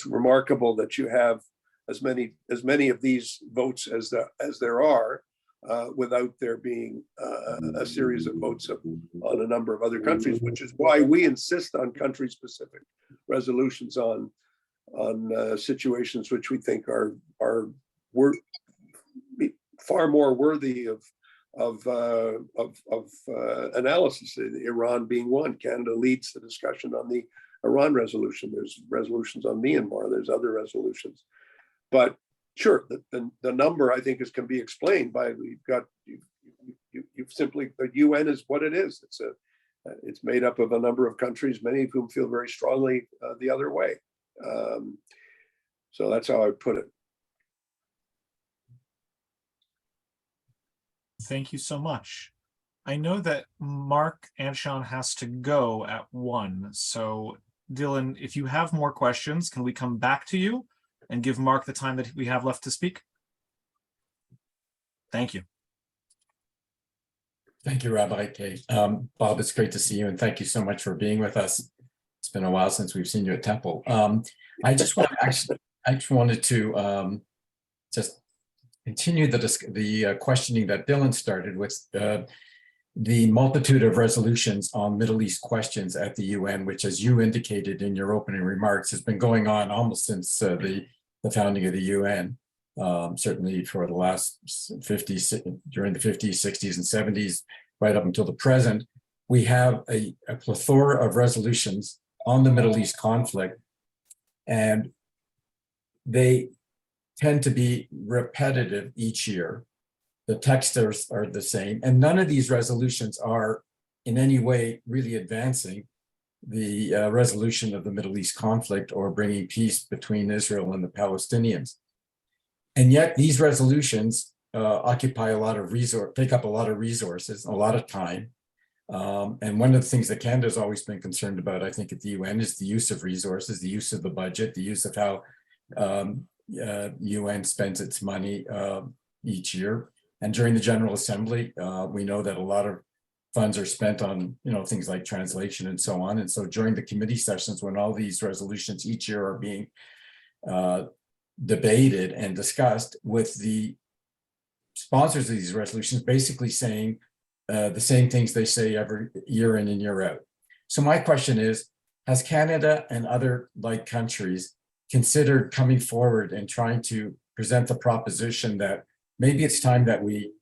remarkable that you have as many of these votes as there are, without there being a series of votes on a number of other countries, which is why we insist on country-specific resolutions on situations which we think are far more worthy of analysis. Iran being one. Canada leads the discussion on the Iran resolution. There's resolutions on Myanmar. There's other resolutions. But sure, the number I think can be explained by you've simply, the UN is what it is. It's made up of a number of countries, many of whom feel very strongly the other way. So that's how I put it. Thank you so much. I know that Mark Anshan has to go at 1. So Dylan, if you have more questions, can we come back to you and give Mark the time that we have left to speak? Thank you. Thank you, Rabbi Kay. Bob, it's great to see you, and thank you so much for being with us. It's been a while since we've seen you at Temple. I just wanted to just continue the questioning that Dylan started with the multitude of resolutions on Middle East questions at the UN, which, as you indicated in your opening remarks, has been going on almost since the founding of the UN. Certainly for the last 50s, during the 50s, 60s, and 70s, right up until the present, we have a plethora of resolutions on the Middle East conflict, and they tend to be repetitive each year. The texts are the same, and none of these resolutions are in any way really advancing the resolution of the Middle East conflict or bringing peace between Israel and the Palestinians. And yet these resolutions occupy a lot of take up a lot of resources, a lot of time. And one of the things that Canada has always been concerned about, I think, at the UN is the use of resources, the use of the budget, the use of how UN spends its money each year. And during the General Assembly, we know that a lot of funds are spent on things like translation and so on. And so during the committee sessions, when all these resolutions each year are being debated and discussed, with the sponsors of these resolutions basically saying the same things they say every year in and year out. So my question is, has Canada and other like countries considered coming forward and trying to present the proposition that maybe it's time that we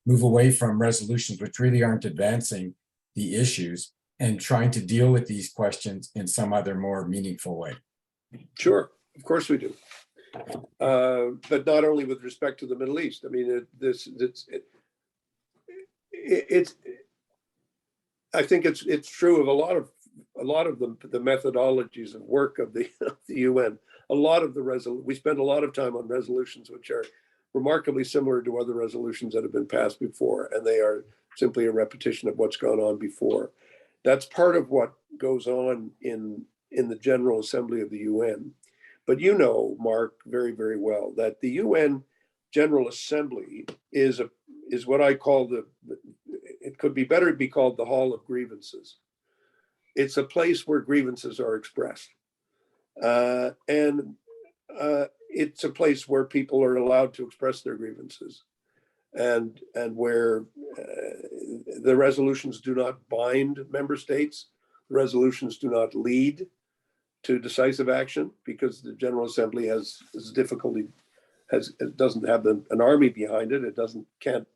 move away from resolutions which really aren't advancing the issues and trying to deal with these questions in some other more meaningful way? Sure, of course we do. But not only with respect to the Middle East. I mean, I think it's true of a lot of the methodologies and work of the UN. A lot of we spend a lot of time on resolutions which are remarkably similar to other resolutions that have been passed before, and they are simply a repetition of what's gone on before. That's part of what goes on in the General Assembly of the UN. But you know, Mark, very, very well that the UN General Assembly is what I call it could be better be called the Hall of Grievances. It's a place where grievances are expressed. And it's a place where people are allowed to express their grievances and where the resolutions do not bind member states. The resolutions do not lead to decisive action because the General Assembly has difficulty, doesn't have an army behind it. It can't.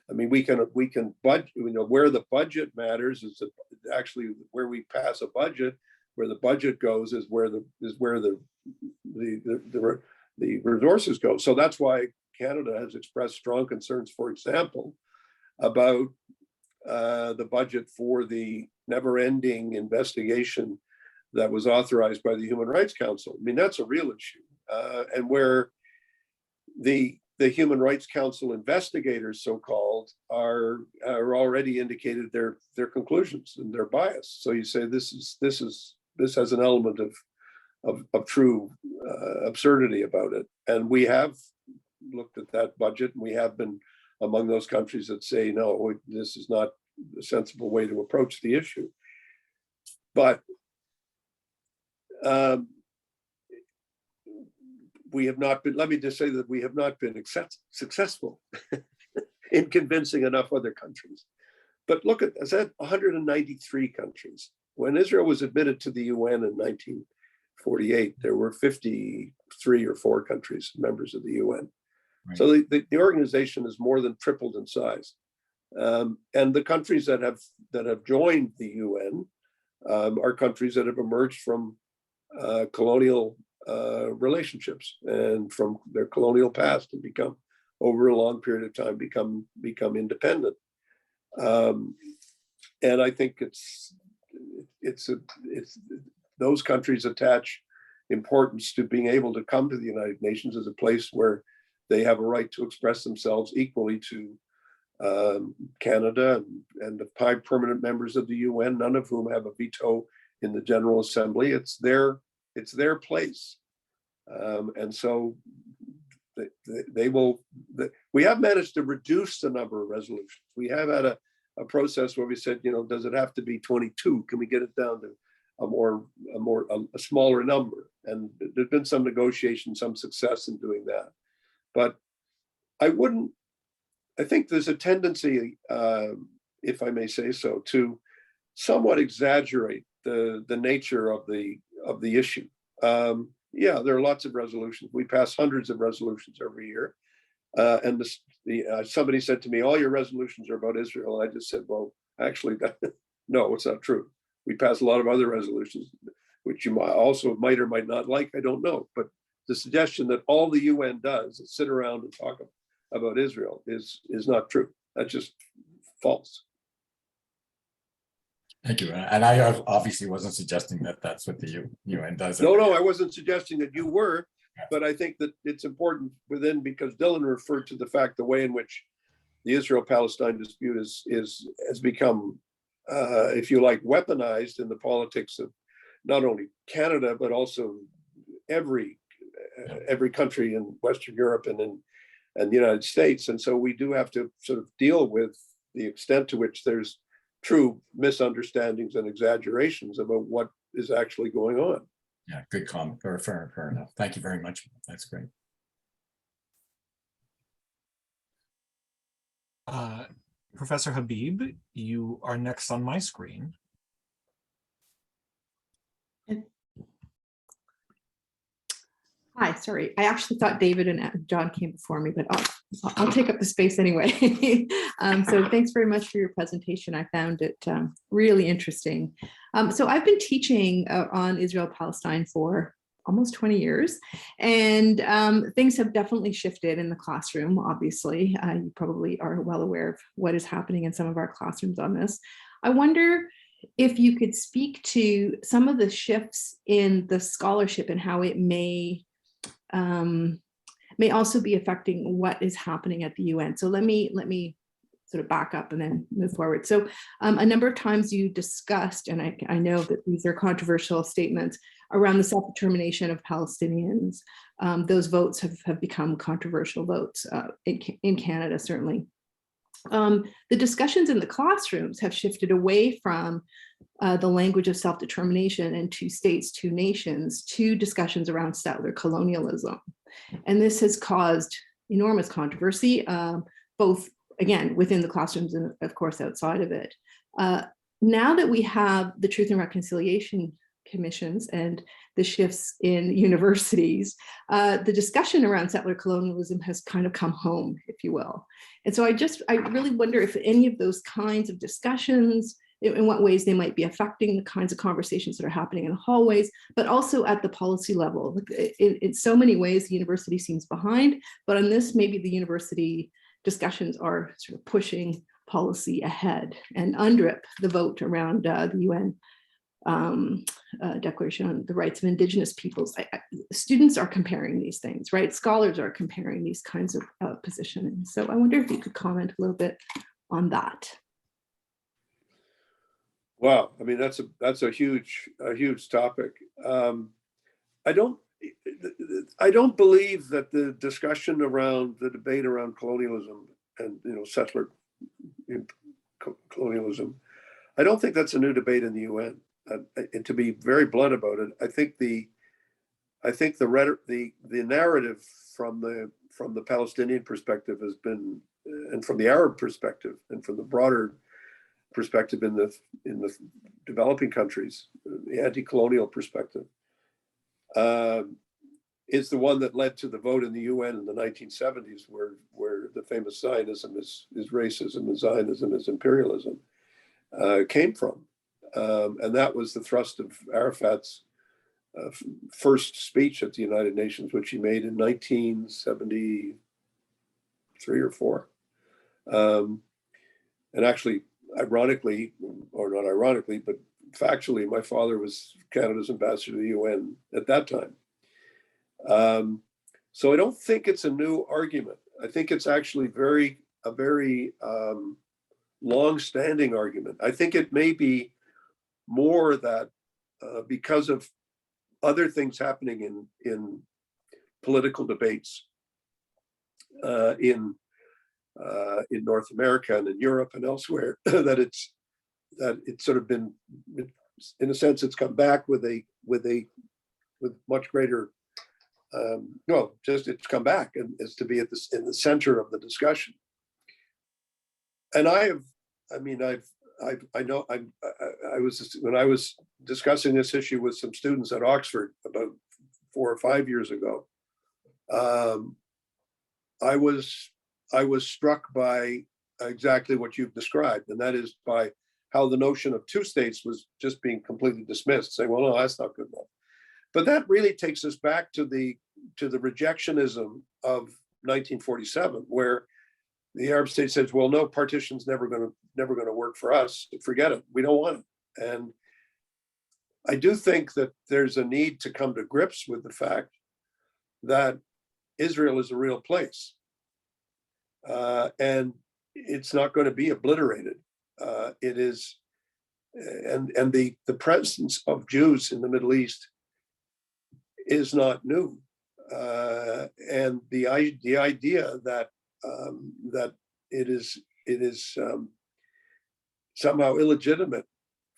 I mean, we can budget. You know, where the budget matters is actually where we pass a budget. Where the budget goes is where the resources go. So that's why Canada has expressed strong concerns, for example, about the budget for the never-ending investigation that was authorized by the Human Rights Council. I mean, that's a real issue, and where the Human Rights Council investigators, so-called, are already indicated their conclusions and their bias. So you say this has an element of true absurdity about it, and we have looked at that budget, and we have been among those countries that say no, this is not a sensible way to approach the issue. But we have not been, let me just say that we have not been successful in convincing enough other countries. But look at, I said 193 countries. When Israel was admitted to the UN in 1948, there were 53 or 4 countries, members of the UN. Right. So the organization has more than tripled in size. And the countries that have joined the UN are countries that have emerged from colonial relationships and from their colonial past and become, over a long period of time, become independent. And I think it's those countries attach importance to being able to come to the United Nations as a place where they have a right to express themselves equally to Canada and the 5 permanent members of the UN, none of whom have a veto in the General Assembly. It's their place, and so we have managed to reduce the number of resolutions. We have had a process where we said, you know, does it have to be 22? Can we get it down to a smaller number? And there's been some negotiation, some success in doing that. But I think there's a tendency, if I may say so, to somewhat exaggerate the nature of the issue. Yeah, there are lots of resolutions. We pass hundreds of resolutions every year. And somebody said to me, all your resolutions are about Israel. And I just said, well, actually, no, it's not true. We pass a lot of other resolutions, which you might or might not like. I don't know. But the suggestion that all the UN does is sit around and talk about Israel is not true. That's just false. Thank you. And I obviously wasn't suggesting that that's what the UN does. No, I wasn't suggesting that you were, but I think that it's important within, because Dylan referred to the way in which the Israel-Palestine dispute has become, if you like, weaponized in the politics of not only Canada, but also every country in Western Europe and the United States. And so we do have to sort of deal with the extent to which there's true misunderstandings and exaggerations about what is actually going on. Yeah, good comment. Fair enough. Thank you very much. That's great. Professor Habib, you are next on my screen. Hi, sorry. I actually thought David and John came before me, but I'll take up the space anyway. So thanks very much for your presentation. I found it really interesting. So I've been teaching on Israel-Palestine for almost 20 years, and things have definitely shifted in the classroom, obviously. You probably are well aware of what is happening in some of our classrooms on this. I wonder if you could speak to some of the shifts in the scholarship and how it may also be affecting what is happening at the UN. So let me sort of back up and then move forward. So a number of times you discussed, and I know that these are controversial statements around the self-determination of Palestinians. Those votes have become controversial votes in Canada, certainly. The discussions in the classrooms have shifted away from the language of self-determination and two states, two nations, to discussions around settler colonialism. And this has caused enormous controversy, both, again, within the classrooms and of course outside of it. Now that we have the Truth and Reconciliation Commissions and the shifts in universities, the discussion around settler colonialism has kind of come home, if you will. And so I really wonder if any of those kinds of discussions, in what ways they might be affecting the kinds of conversations that are happening in the hallways, but also at the policy level. In so many ways, the university seems behind, but on this, maybe the university discussions are sort of pushing policy ahead. And UNDRIP, the vote around the UN Declaration on the Rights of Indigenous Peoples, students are comparing these things, right? Scholars are comparing these kinds of positioning. So I wonder if you could comment a little bit on that. Wow, I mean, that's a huge topic. I don't believe that the discussion around the debate around colonialism and settler colonialism, I don't think that's a new debate in the UN. And to be very blunt about it, I think the narrative from the Palestinian perspective has been, and from the Arab perspective, and from the broader perspective in the developing countries, the anti-colonial perspective, is the one that led to the vote in the UN in the 1970s, where the famous Zionism is racism and Zionism is imperialism came from. And that was the thrust of Arafat's first speech at the United Nations, which he made in 1973 or 4. And actually, ironically, or not ironically, but factually, my father was Canada's ambassador to the UN at that time. So I don't think it's a new argument. I think it's actually a very long-standing argument. I think it may be more that because of other things happening in political debates in North America and in Europe and elsewhere, that it's sort of been, in a sense, it's come back with much greater. It's come back and is to be in the center of the discussion. And when I was discussing this issue with some students at Oxford about 4 or 5 years ago, I was struck by exactly what you've described, and that is by how the notion of two states was just being completely dismissed, saying, well, no, that's not good enough. But that really takes us back to the rejectionism of 1947, where the Arab state says, well, no, partition's never going to work for us. Forget it. We don't want it. And I do think that there's a need to come to grips with the fact that Israel is a real place. And it's not going to be obliterated. It is, and the presence of Jews in the Middle East is not new. And the idea that it is somehow illegitimate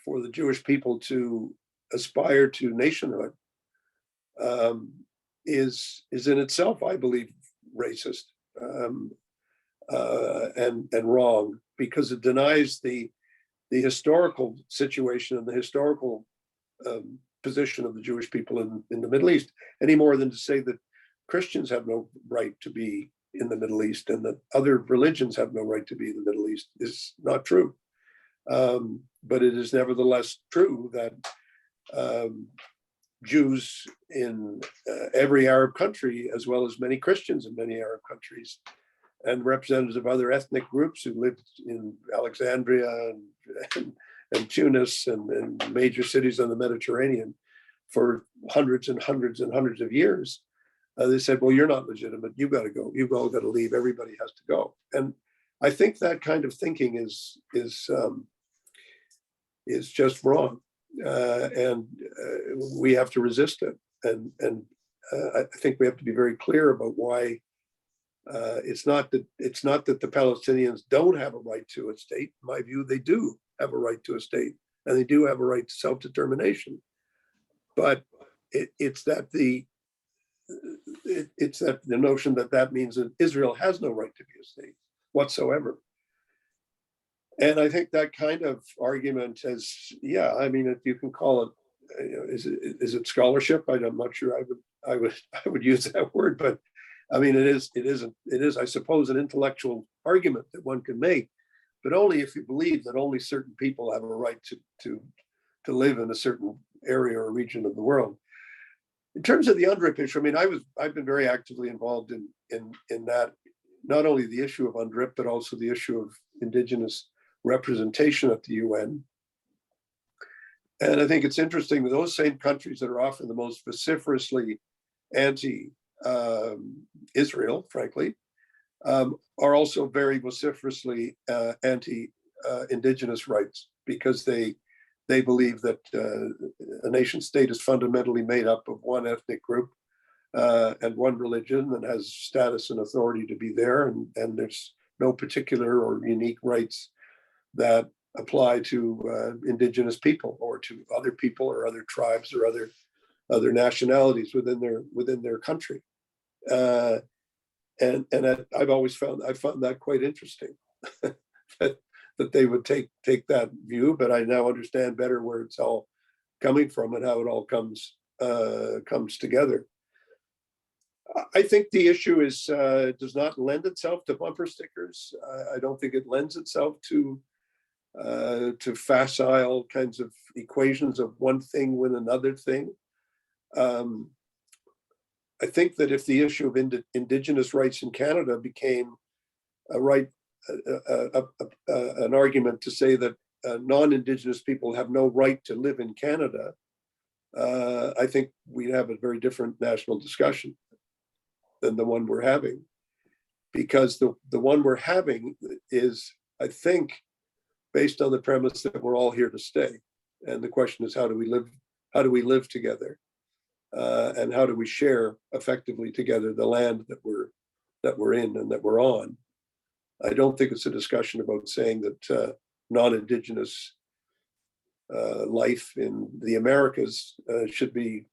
for the Jewish people to aspire to nationhood is in itself, I believe, racist and wrong, because it denies the historical situation and the historical position of the Jewish people in the Middle East, any more than to say that Christians have no right to be in the Middle East and that other religions have no right to be in the Middle East is not true. But it is nevertheless true that Jews in every Arab country, as well as many Christians in many Arab countries, and representatives of other ethnic groups who lived in Alexandria and Tunis and major cities on the Mediterranean for hundreds and hundreds and hundreds of years, they said, well, you're not legitimate. You've got to go. You've all got to leave. Everybody has to go. And I think that kind of thinking is just wrong. And we have to resist it. And I think we have to be very clear about why it's not that the Palestinians don't have a right to a state. In my view, they do have a right to a state, and they do have a right to self-determination. But it's that the notion that means that Israel has no right to be a state whatsoever. And I think that kind of argument has, yeah, I mean, if you can call it, is it scholarship? I'm not sure I would use that word, but I mean, it is, I suppose, an intellectual argument that one can make, but only if you believe that only certain people have a right to live in a certain area or region of the world. In terms of the UNDRIP issue, I mean, I've been very actively involved in that, not only the issue of UNDRIP, but also the issue of Indigenous representation at the UN. And I think it's interesting that those same countries that are often the most vociferously anti-Israel, frankly, are also very vociferously anti-Indigenous rights, because they believe that a nation state is fundamentally made up of one ethnic group and one religion and has status and authority to be there. And there's no particular or unique rights that apply to Indigenous people or to other people or other tribes or other nationalities within their country. And I've always found that quite interesting that they would take that view, but I now understand better where it's all coming from and how it all comes together. I think the issue does not lend itself to bumper stickers. I don't think it lends itself to facile kinds of equations of one thing with another thing. I think that if the issue of Indigenous rights in Canada became an argument to say that non-Indigenous people have no right to live in Canada, I think we'd have a very different national discussion than the one we're having. Because the one we're having is, I think, based on the premise that we're all here to stay. And the question is, how do we live together? And how do we share effectively together the land that we're in and that we're on? I don't think it's a discussion about saying that non-Indigenous life in the Americas should be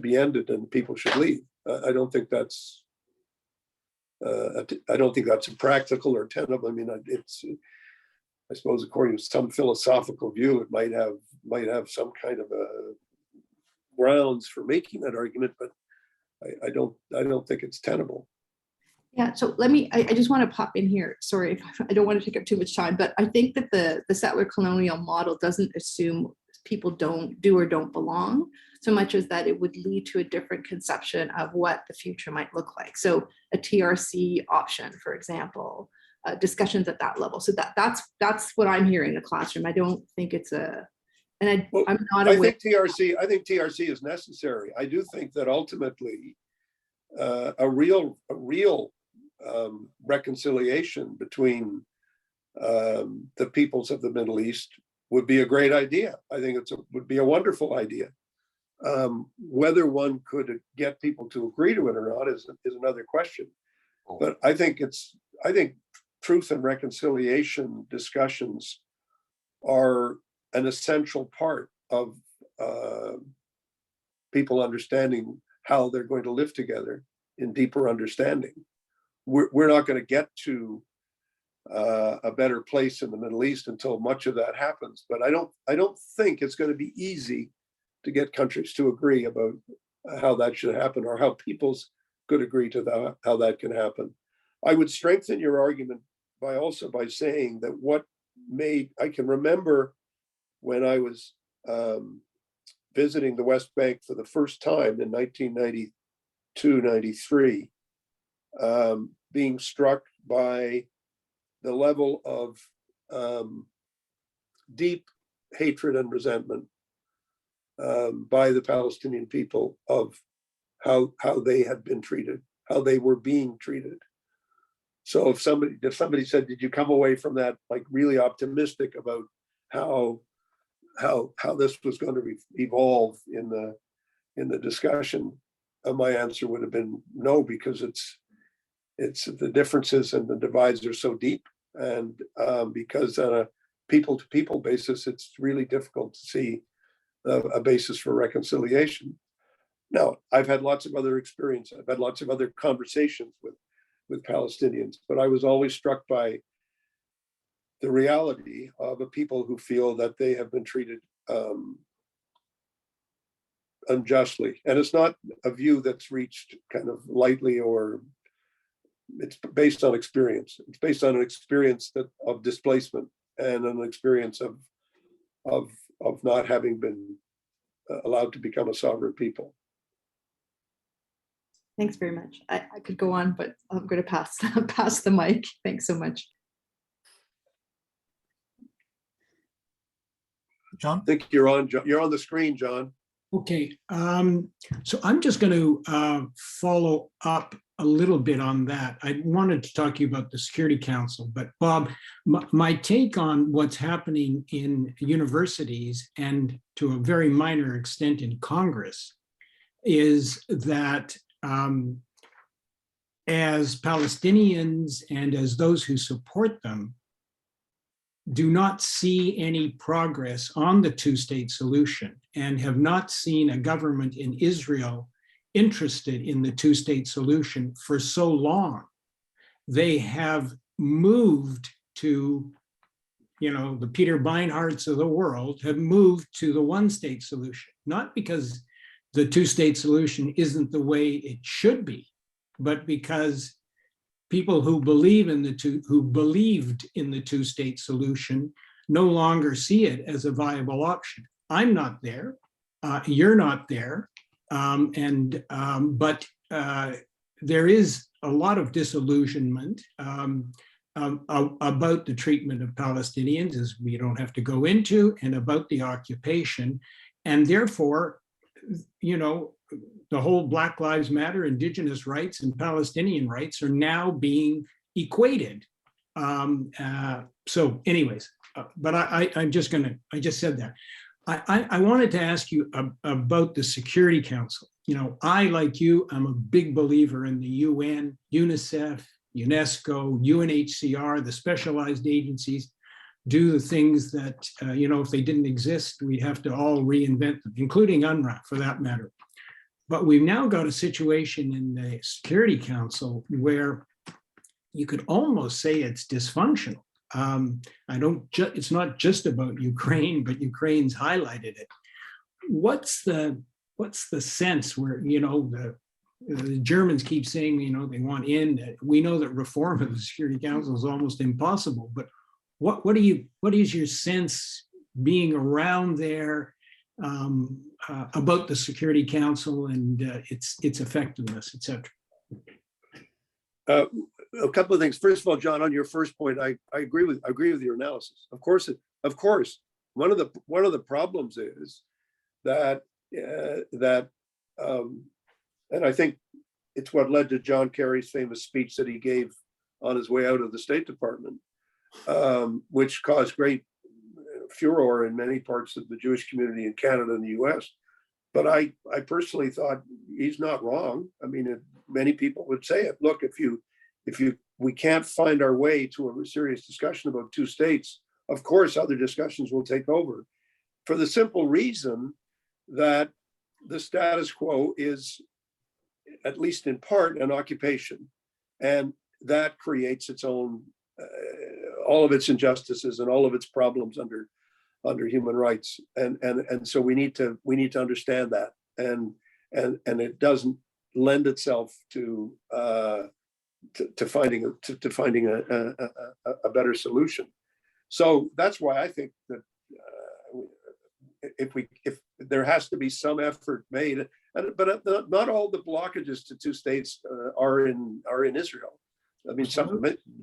ended and people should leave. I don't think that's a practical or tenable. I mean, I suppose according to some philosophical view, it might have some kind of a grounds for making that argument, but I don't think it's tenable. Yeah, so I just want to pop in here. Sorry, I don't want to take up too much time, but I think that the settler colonial model doesn't assume people don't belong so much as that it would lead to a different conception of what the future might look like. So a TRC option, for example, discussions at that level. So that's what I'm hearing in the classroom. I don't think it's I'm not aware. I think TRC is necessary. I do think that ultimately a real reconciliation between the peoples of the Middle East would be a great idea. I think would be a wonderful idea. Whether one could get people to agree to it or not is another question. But I think truth and reconciliation discussions are an essential part of people understanding how they're going to live together in deeper understanding. We're not going to get to a better place in the Middle East until much of that happens. But I don't think it's going to be easy to get countries to agree about how that should happen or how peoples could agree to that, how that can happen. I would strengthen your argument by saying that I can remember when I was visiting the West Bank for the first time in 1992, 93, being struck by the level of deep hatred and resentment by the Palestinian people of how they had been treated, how they were being treated. So if somebody said, did you come away from that like really optimistic about how this was going to evolve in the discussion, my answer would have been no, because it's the differences and the divides are so deep, and because on a people to people basis, it's really difficult to see a basis for reconciliation. Now, I've had lots of other experiences. I've had lots of other conversations with Palestinians, but I was always struck by the reality of a people who feel that they have been treated unjustly. And it's not a view that's reached kind of lightly, or it's based on experience. It's based on an experience of displacement and an experience of not having been allowed to become a sovereign people. Thanks very much. I could go on, but I'm going to pass the mic. Thanks so much. John? I think you're on the screen, John. Okay, so I'm just going to follow up a little bit on that. I wanted to talk to you about the Security Council, but Bob, my take on what's happening in universities and to a very minor extent in Congress is that as Palestinians and as those who support them do not see any progress on the two-state solution and have not seen a government in Israel interested in the two-state solution for so long. They have moved to, the Peter Beinhardts of the world have moved to the one-state solution, not because the two-state solution isn't the way it should be, but because people who believed in the two-state solution no longer see it as a viable option. I'm not there. You're not there. But there is a lot of disillusionment about the treatment of Palestinians, as we don't have to go into, and about the occupation. And therefore, the whole Black Lives Matter, Indigenous rights, and Palestinian rights are now being equated. So anyways, but I just said that. I wanted to ask you about the Security Council. I, like you, I'm a big believer in the UN, UNICEF, UNESCO, UNHCR, the specialized agencies do the things that, if they didn't exist, we'd have to all reinvent them, including UNRWA for that matter. But we've now got a situation in the Security Council where you could almost say it's dysfunctional. It's not just about Ukraine, but Ukraine's highlighted it. What's the sense where, the Germans keep saying, they want in, we know that reform of the Security Council is almost impossible, but what is your sense being around there about the Security Council and its effectiveness, et cetera? A couple of things. First of all, John, on your first point, I agree with your analysis. Of course, one of the problems is that and I think it's what led to John Kerry's famous speech that he gave on his way out of the State Department, which caused great furor in many parts of the Jewish community in Canada and the US. But I personally thought he's not wrong. I mean, many people would say it. Look, we can't find our way to a serious discussion about two states, of course, other discussions will take over, for the simple reason that the status quo is, at least in part, an occupation. And that creates its own, all of its injustices and all of its problems under human rights. And so we need to understand that. And it doesn't, lend itself to finding a better solution. So that's why I think that if there has to be some effort made, but not all the blockages to two states are in Israel. I mean,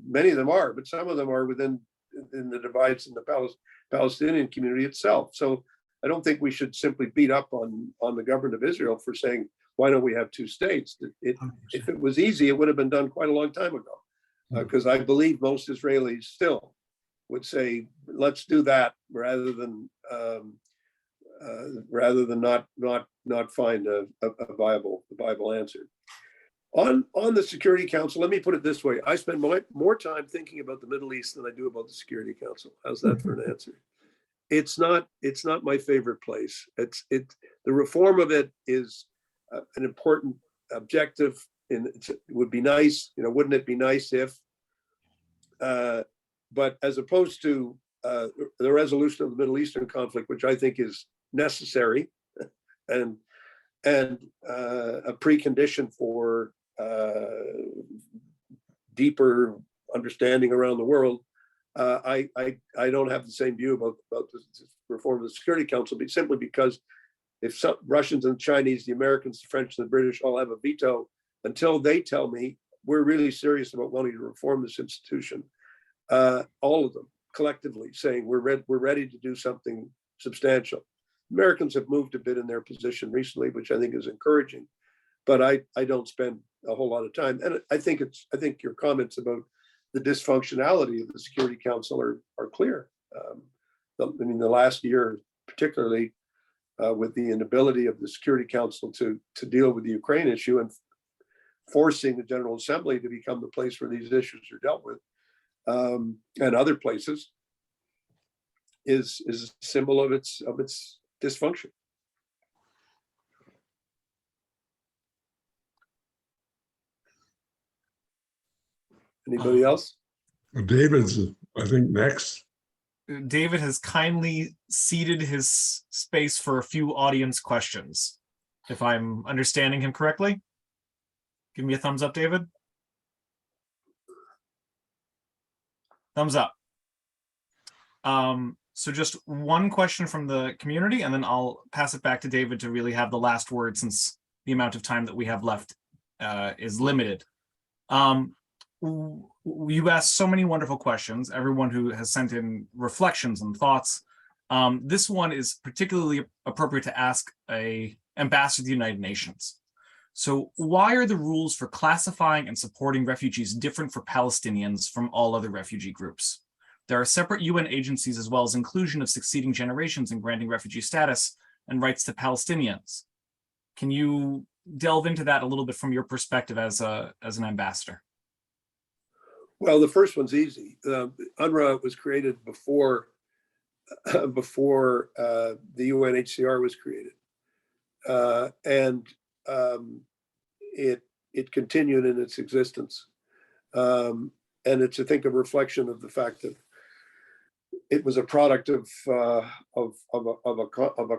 many of them are, but some of them are within the divides in the Palestinian community itself. So I don't think we should simply beat up on the government of Israel for saying, why don't we have two states? If it was easy, it would have been done quite a long time ago. Because I believe most Israelis still would say, let's do that rather than not find a viable answer. On the Security Council, let me put it this way: I spend more time thinking about the Middle East than I do about the Security Council. How's that for an answer? It's not my favorite place. The reform of it is an important objective, and it would be nice, wouldn't it be nice if? But as opposed to the resolution of the Middle Eastern conflict, which I think is necessary and a precondition for deeper understanding around the world, I don't have the same view about the reform of the Security Council, but simply because if some Russians and Chinese, the Americans, the French, and the British all have a veto, until they tell me we're really serious about wanting to reform this institution, all of them collectively saying we're ready to do something substantial. Americans have moved a bit in their position recently, which I think is encouraging, but I don't spend a whole lot of time. And I think your comments about the dysfunctionality of the Security Council are clear. The last year, particularly with the inability of the Security Council to deal with the Ukraine issue and forcing the General Assembly to become the place where these issues are dealt with, and other places, is a symbol of its dysfunction. Anybody else? David's, I think, next. David has kindly ceded his space for a few audience questions, if I'm understanding him correctly. Give me a thumbs up, David. Thumbs up. So just one question from the community, and then I'll pass it back to David to really have the last word, since the amount of time that we have left is limited. You asked so many wonderful questions, everyone who has sent in reflections and thoughts. This one is particularly appropriate to ask an ambassador to the United Nations. So why are the rules for classifying and supporting refugees different for Palestinians from all other refugee groups? There are separate UN agencies, as well as inclusion of succeeding generations in granting refugee status and rights to Palestinians. Can you delve into that a little bit from your perspective as an ambassador? Well, the first one's easy. UNRWA was created before the UNHCR was created, and it continued in its existence. And it's, I think, a reflection of the fact that it was a product of a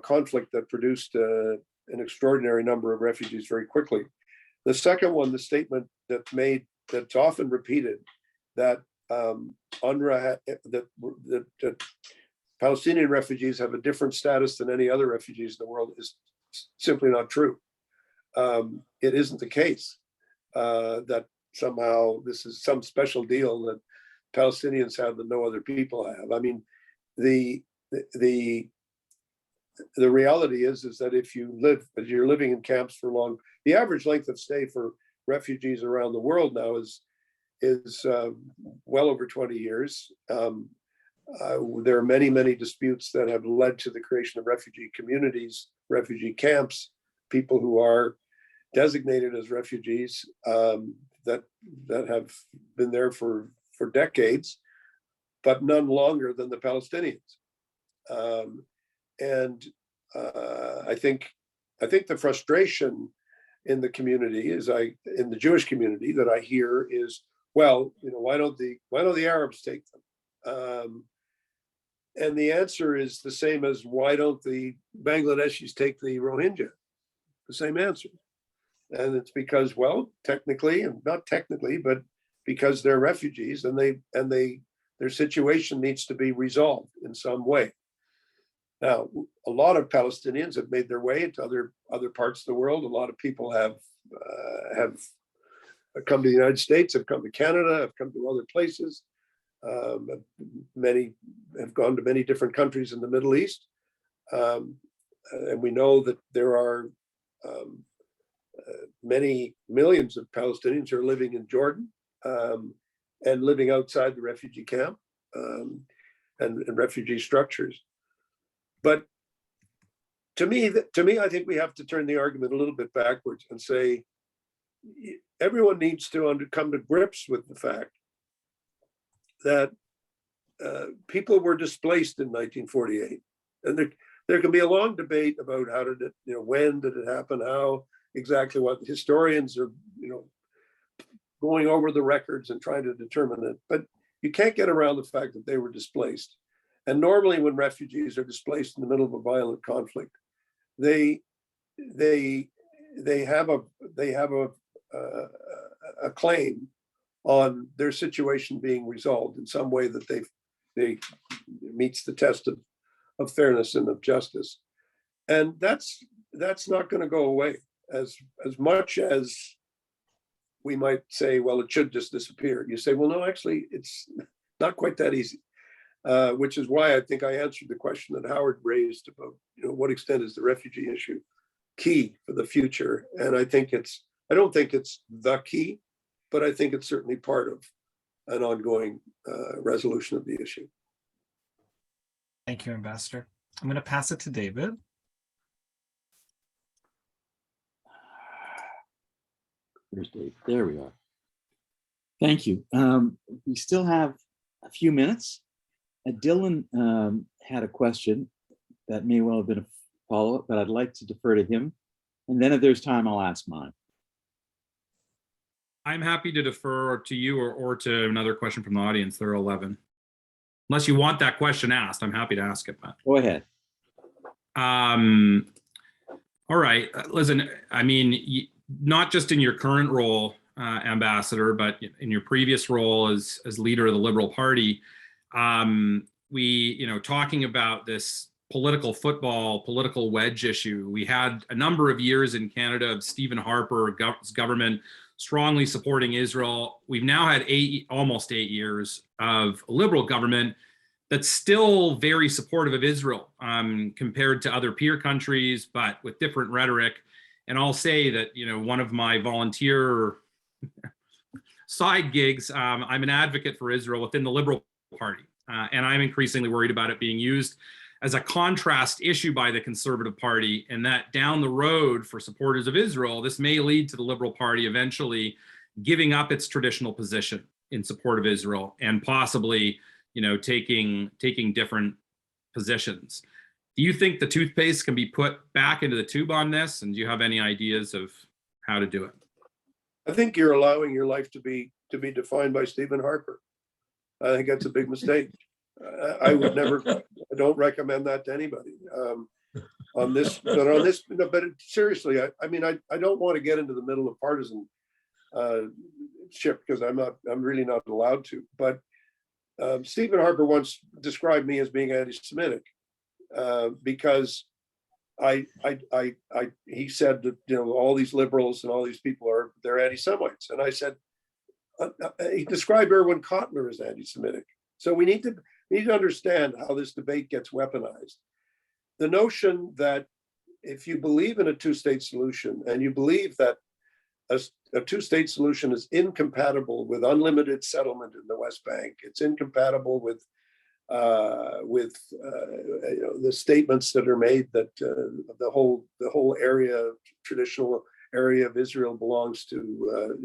conflict that produced an extraordinary number of refugees very quickly. The second one, the statement that's often repeated, that UNRWA that Palestinian refugees have a different status than any other refugees in the world, is simply not true. It isn't the case that somehow this is some special deal that Palestinians have that no other people have. I mean, the reality is that if you're living in camps for long, the average length of stay for refugees around the world now is well over 20 years. There are many disputes that have led to the creation of refugee communities, refugee camps, people who are designated as refugees that have been there for decades, but none longer than the Palestinians. I think the frustration in the community in the Jewish community that I hear is, well, why don't the Arabs take them? And the answer is the same as, why don't the Bangladeshis take the Rohingya? The same answer. And it's because, well, technically, and not technically, but because they're refugees and their situation needs to be resolved in some way. Now, a lot of Palestinians have made their way into other parts of the world. A lot of people have come to the United States, have come to Canada, have come to other places. Many have gone to many different countries in the Middle East. And we know that there are many millions of Palestinians who are living in Jordan and living outside the refugee camp and refugee structures. But to me, I think we have to turn the argument a little bit backwards and say everyone needs to come to grips with the fact that people were displaced in 1948, and there can be a long debate about how did it, when did it happen, how exactly. What historians are, going over the records and trying to determine it, but you can't get around the fact that they were displaced. And normally, when refugees are displaced in the middle of a violent conflict, they have a claim on their situation being resolved in some way that they meets the test of fairness and of justice. And that's not going to go away as much as we might say, well, it should just disappear. You say, well, no, actually, it's not quite that easy. Which is why I think I answered the question that Howard raised about, what extent is the refugee issue key for the future? And I don't think it's the key, but I think it's certainly part of an ongoing resolution of the issue. Thank you, Ambassador. I'm going to pass it to David. Where's Dave? There we are. Thank you. We still have a few minutes. Dylan had a question that may well have been a follow-up, but I'd like to defer to him. And then if there's time, I'll ask mine. I'm happy to defer to you or to another question from the audience. There are 11. Unless you want that question asked, I'm happy to ask it, Matt. Go ahead. All right. Listen, I mean, not just in your current role, Ambassador, but in your previous role as leader of the Liberal Party, we, talking about this political wedge issue, we had a number of years in Canada of Stephen Harper's government strongly supporting Israel. We've now had almost 8 years of a Liberal government that's still very supportive of Israel compared to other peer countries, but with different rhetoric. And I'll say that, one of my volunteer side gigs, I'm an advocate for Israel within the Liberal Party. And I'm increasingly worried about it being used as a contrast issue by the Conservative Party, and that down the road for supporters of Israel, this may lead to the Liberal Party eventually giving up its traditional position in support of Israel and possibly, taking different positions. Do you think the toothpaste can be put back into the tube on this? And do you have any ideas of how to do it? I think you're allowing your life to be defined by Stephen Harper. I think that's a big mistake. I don't recommend that to anybody on this. But seriously, I don't want to get into the middle of partisan ship because I'm really not allowed to. But Stephen Harper once described me as being anti-Semitic because he said that all these liberals and all these people they're anti-Semites, and I said he described Erwin Kottler as anti-Semitic. So we need to understand how this debate gets weaponized. The notion that if you believe in a two-state solution and you believe that a two-state solution is incompatible with unlimited settlement in the West Bank, it's incompatible with the statements that are made that the whole traditional area of Israel belongs to,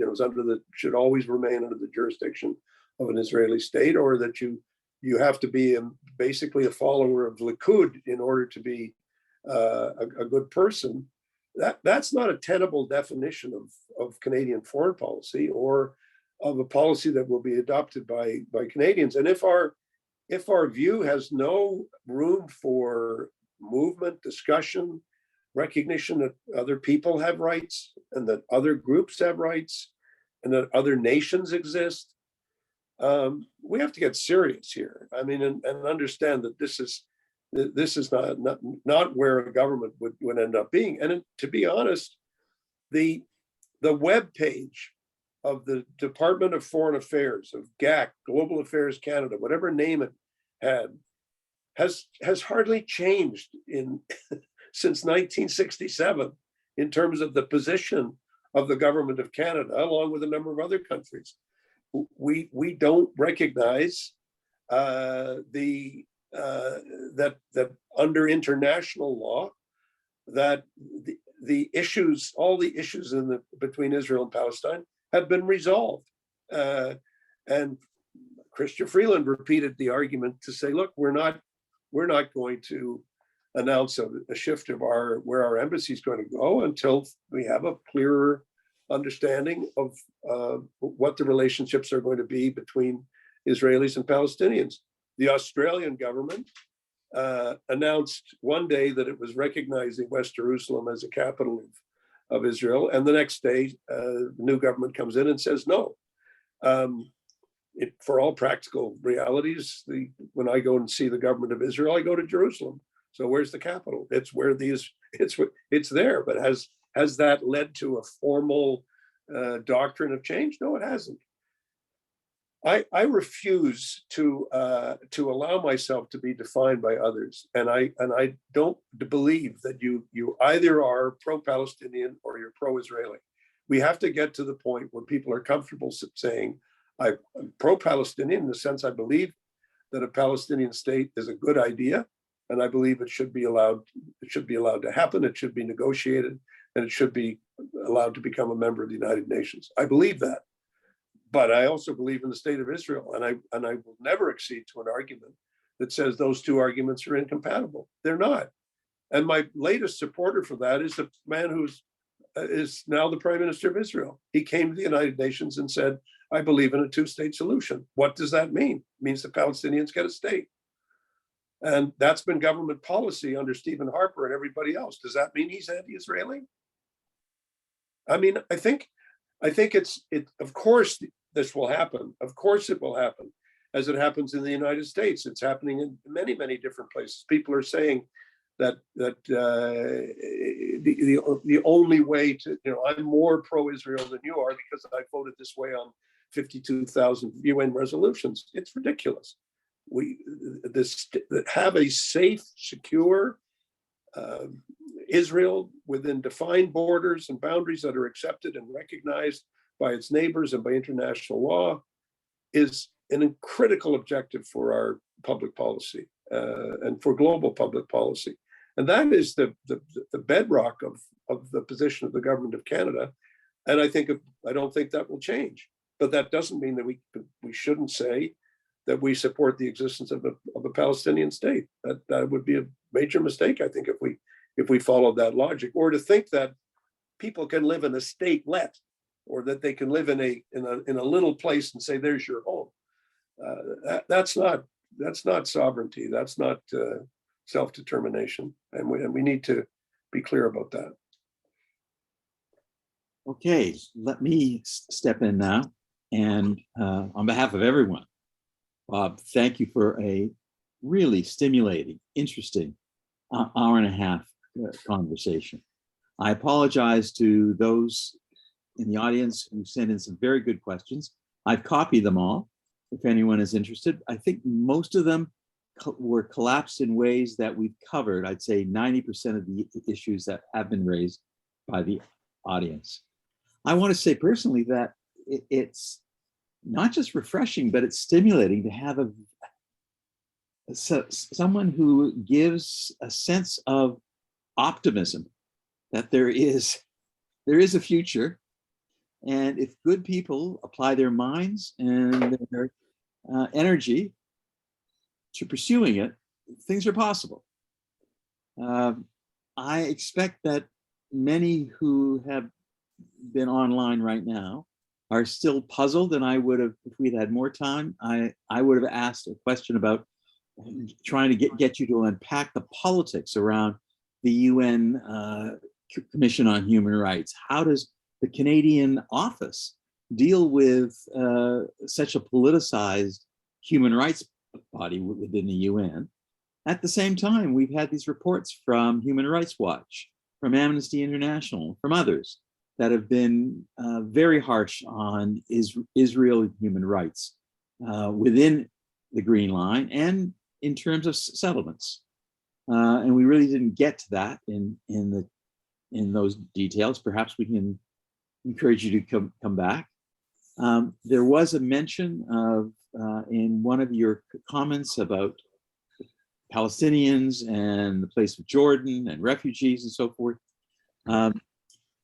should always remain under the jurisdiction of an Israeli state, or that you have to be basically a follower of Likud in order to be a good person. That's not a tenable definition of Canadian foreign policy or of a policy that will be adopted by Canadians. And if our view has no room for movement, discussion, recognition that other people have rights and that other groups have rights and that other nations exist. We have to get serious here. I mean, and understand that this is not where a government would end up being. And to be honest, the web page of the Department of Foreign Affairs, of GAC, Global Affairs Canada, whatever name it had, has hardly changed since 1967 in terms of the position of the government of Canada, along with a number of other countries. We don't recognize that under international law, that the issues, all the issues between Israel and Palestine have been resolved. And Chrystia Freeland repeated the argument to say, look, we're not going to announce a shift of where our embassy is going to go until we have a clearer understanding of what the relationships are going to be between Israelis and Palestinians. The Australian government announced one day that it was recognizing West Jerusalem as a capital of Israel, and the next day, the new government comes in and says no. For all practical realities, when I go and see the government of Israel, I go to Jerusalem. So where's the capital? It's where it's there. But has that led to a formal doctrine of change? No, it hasn't. I refuse to allow myself to be defined by others, and I don't believe that you either are pro-Palestinian or you're pro-Israeli. We have to get to the point where people are comfortable saying, I'm pro-Palestinian in the sense I believe that a Palestinian state is a good idea, and I believe it should be allowed. It should be allowed to happen. It should be negotiated, and it should be allowed to become a member of the United Nations. I believe that. But I also believe in the state of Israel, and I will never accede to an argument that says those two arguments are incompatible. They're not. And my latest supporter for that is the man who is now the Prime Minister of Israel. He came to the United Nations and said, I believe in a two-state solution. What does that mean? It means the Palestinians get a state. And that's been government policy under Stephen Harper and everybody else. Does that mean he's anti-Israeli? I mean, I think of course this will happen. Of course it will happen, as it happens in the United States. It's happening in many, many different places. People are saying that the only way to, I'm more pro-Israel than you are because I voted this way on 52,000 UN resolutions. It's ridiculous. Have a safe, secure Israel within defined borders and boundaries that are accepted and recognized by its neighbors and by international law is a critical objective for our public policy and for global public policy. And that is the bedrock of the position of the government of Canada. And I don't think that will change. But that doesn't mean that we shouldn't say that we support the existence of a Palestinian state. That would be a major mistake, I think, if we followed that logic, or to think that people can live in a statelet, or that they can live in a little place and say, there's your home. That's not sovereignty. That's not self-determination. And we need to be clear about that. Okay, let me step in now. And on behalf of everyone, Bob, thank you for a really stimulating, interesting hour and a half conversation. I apologize to those in the audience who sent in some very good questions. I've copied them all, if anyone is interested. I think most of them were collapsed in ways that we've covered. I'd say 90% of the issues that have been raised by the audience. I want to say personally that it's not just refreshing, but it's stimulating to have someone who gives a sense of optimism that there is a future. And if good people apply their minds and their energy to pursuing it, things are possible. I expect that many who have been online right now are still puzzled, and I would have, if we'd had more time, I would have asked a question about trying to get you to unpack the politics around the UN Commission on Human Rights? How does the Canadian office deal with such a politicized human rights body within the UN? At the same time, we've had these reports from Human Rights Watch, from Amnesty International, from others that have been very harsh on Israel human rights within the Green Line and in terms of settlements. And we really didn't get to that in those details. Perhaps we can encourage you to come back. There was a mention of in one of your comments about Palestinians and the place of Jordan and refugees and so forth.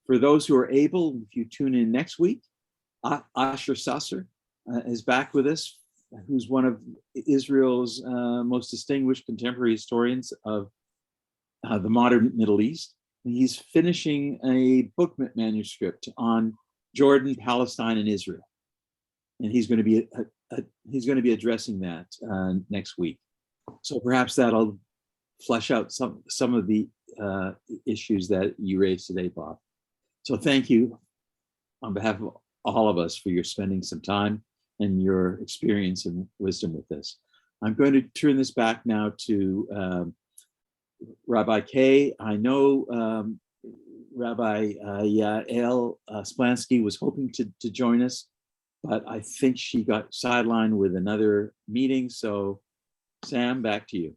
For those who are able, if you tune in next week, Asher Sasser is back with us, who's one of Israel's most distinguished contemporary historians of the modern Middle East. And he's finishing a book manuscript on Jordan, Palestine, and Israel. And he's going to be addressing that next week. So perhaps that'll flesh out some of the issues that you raised today, Bob. So thank you on behalf of all of us for your spending some time and your experience and wisdom with this. I'm going to turn this back now to Rabbi Kay. I know Rabbi Yael Splansky was hoping to join us, but I think she got sidelined with another meeting. So Sam, back to you.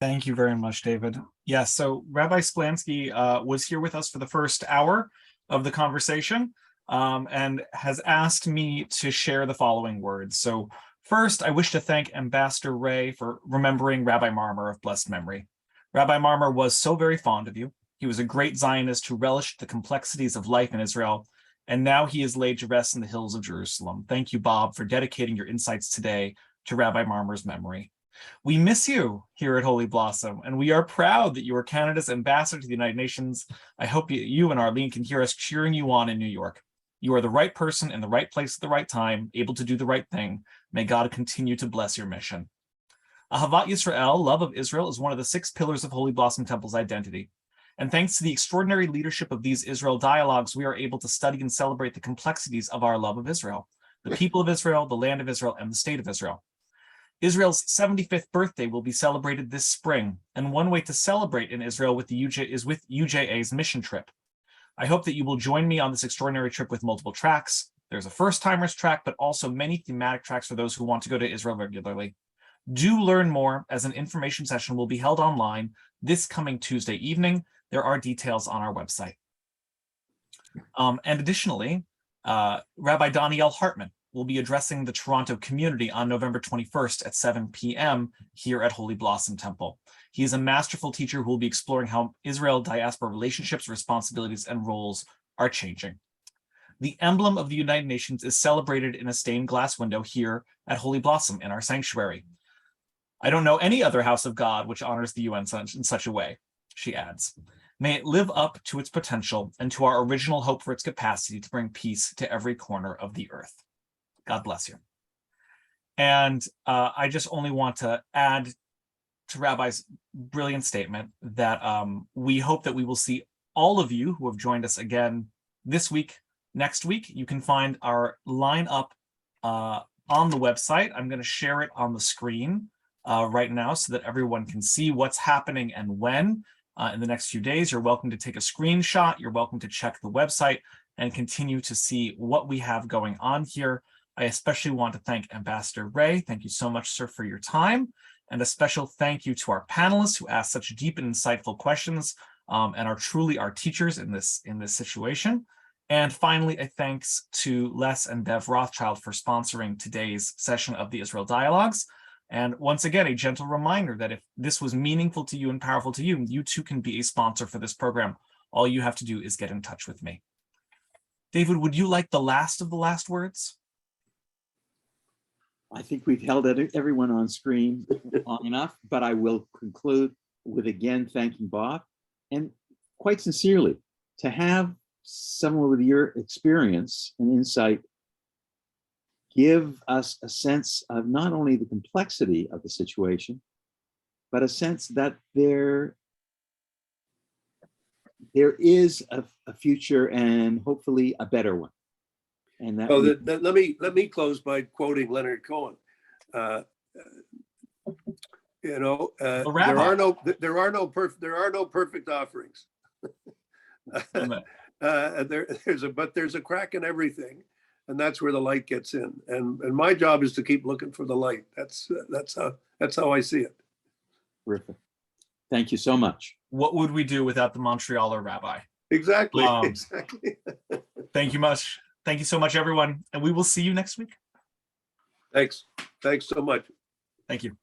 Thank you very much, David. Yes, so Rabbi Splansky was here with us for the first hour of the conversation and has asked me to share the following words. So first, I wish to thank Ambassador Ray for remembering Rabbi Marmer of blessed memory. Rabbi Marmer was so very fond of you. He was a great Zionist who relished the complexities of life in Israel, and now he is laid to rest in the hills of Jerusalem. Thank you, Bob, for dedicating your insights today to Rabbi Marmer's memory. We miss you here at Holy Blossom, and we are proud that you are Canada's ambassador to the United Nations. I hope you and Arlene can hear us cheering you on in New York. You are the right person in the right place at the right time, able to do the right thing. May God continue to bless your mission. Ahavat Yisrael, love of Israel, is one of the 6 pillars of Holy Blossom Temple's identity. And thanks to the extraordinary leadership of these Israel dialogues, we are able to study and celebrate the complexities of our love of Israel, the people of Israel, the land of Israel, and the state of Israel. Israel's 75th birthday will be celebrated this spring, and one way to celebrate in Israel with UJA's mission trip. I hope that you will join me on this extraordinary trip with multiple tracks. There's a first-timers track, but also many thematic tracks for those who want to go to Israel regularly. Do learn more, as an information session will be held online this coming Tuesday evening. There are details on our website. And additionally, Rabbi Daniel Hartman will be addressing the Toronto community on November 21st at 7 p.m. here at Holy Blossom Temple. He is a masterful teacher who will be exploring how Israel diaspora relationships, responsibilities, and roles are changing. The emblem of the United Nations is celebrated in a stained glass window here at Holy Blossom in our sanctuary. I don't know any other house of God which honors the UN in such a way, she adds. May it live up to its potential and to our original hope for its capacity to bring peace to every corner of the earth. God bless you. And I just only want to add to Rabbi's brilliant statement that we hope that we will see all of you who have joined us again this week, next week. You can find our lineup on the website. I'm going to share it on the screen right now so that everyone can see what's happening and when in the next few days. You're welcome to take a screenshot. You're welcome to check the website and continue to see what we have going on here. I especially want to thank Ambassador Ray. Thank you so much, sir, for your time. And a special thank you to our panelists who asked such deep and insightful questions and are truly our teachers in this situation. And finally, a thanks to Les and Bev Rothschild for sponsoring today's session of the Israel Dialogues. And once again, a gentle reminder that if this was meaningful to you and powerful to you, you too can be a sponsor for this program. All you have to do is get in touch with me. David, would you like the last of the last words? I think we've held everyone on screen long enough, but I will conclude with again thanking Bob, and quite sincerely, to have someone with your experience and insight give us a sense of not only the complexity of the situation, but a sense that there there is a future and hopefully a better one. And that Oh, we- let me close by quoting Leonard Cohen. You know, A there rabbi. are no perfect offerings. There's a crack in everything, and that's where the light gets in. And my job is to keep looking for the light. That's how I see it. Terrific. Thank you so much. What would we do without the Montrealer rabbi? Exactly. Um, Exactly. Thank you much. Thank you so much, everyone. And we will see you next week. Thanks so much. Thank you.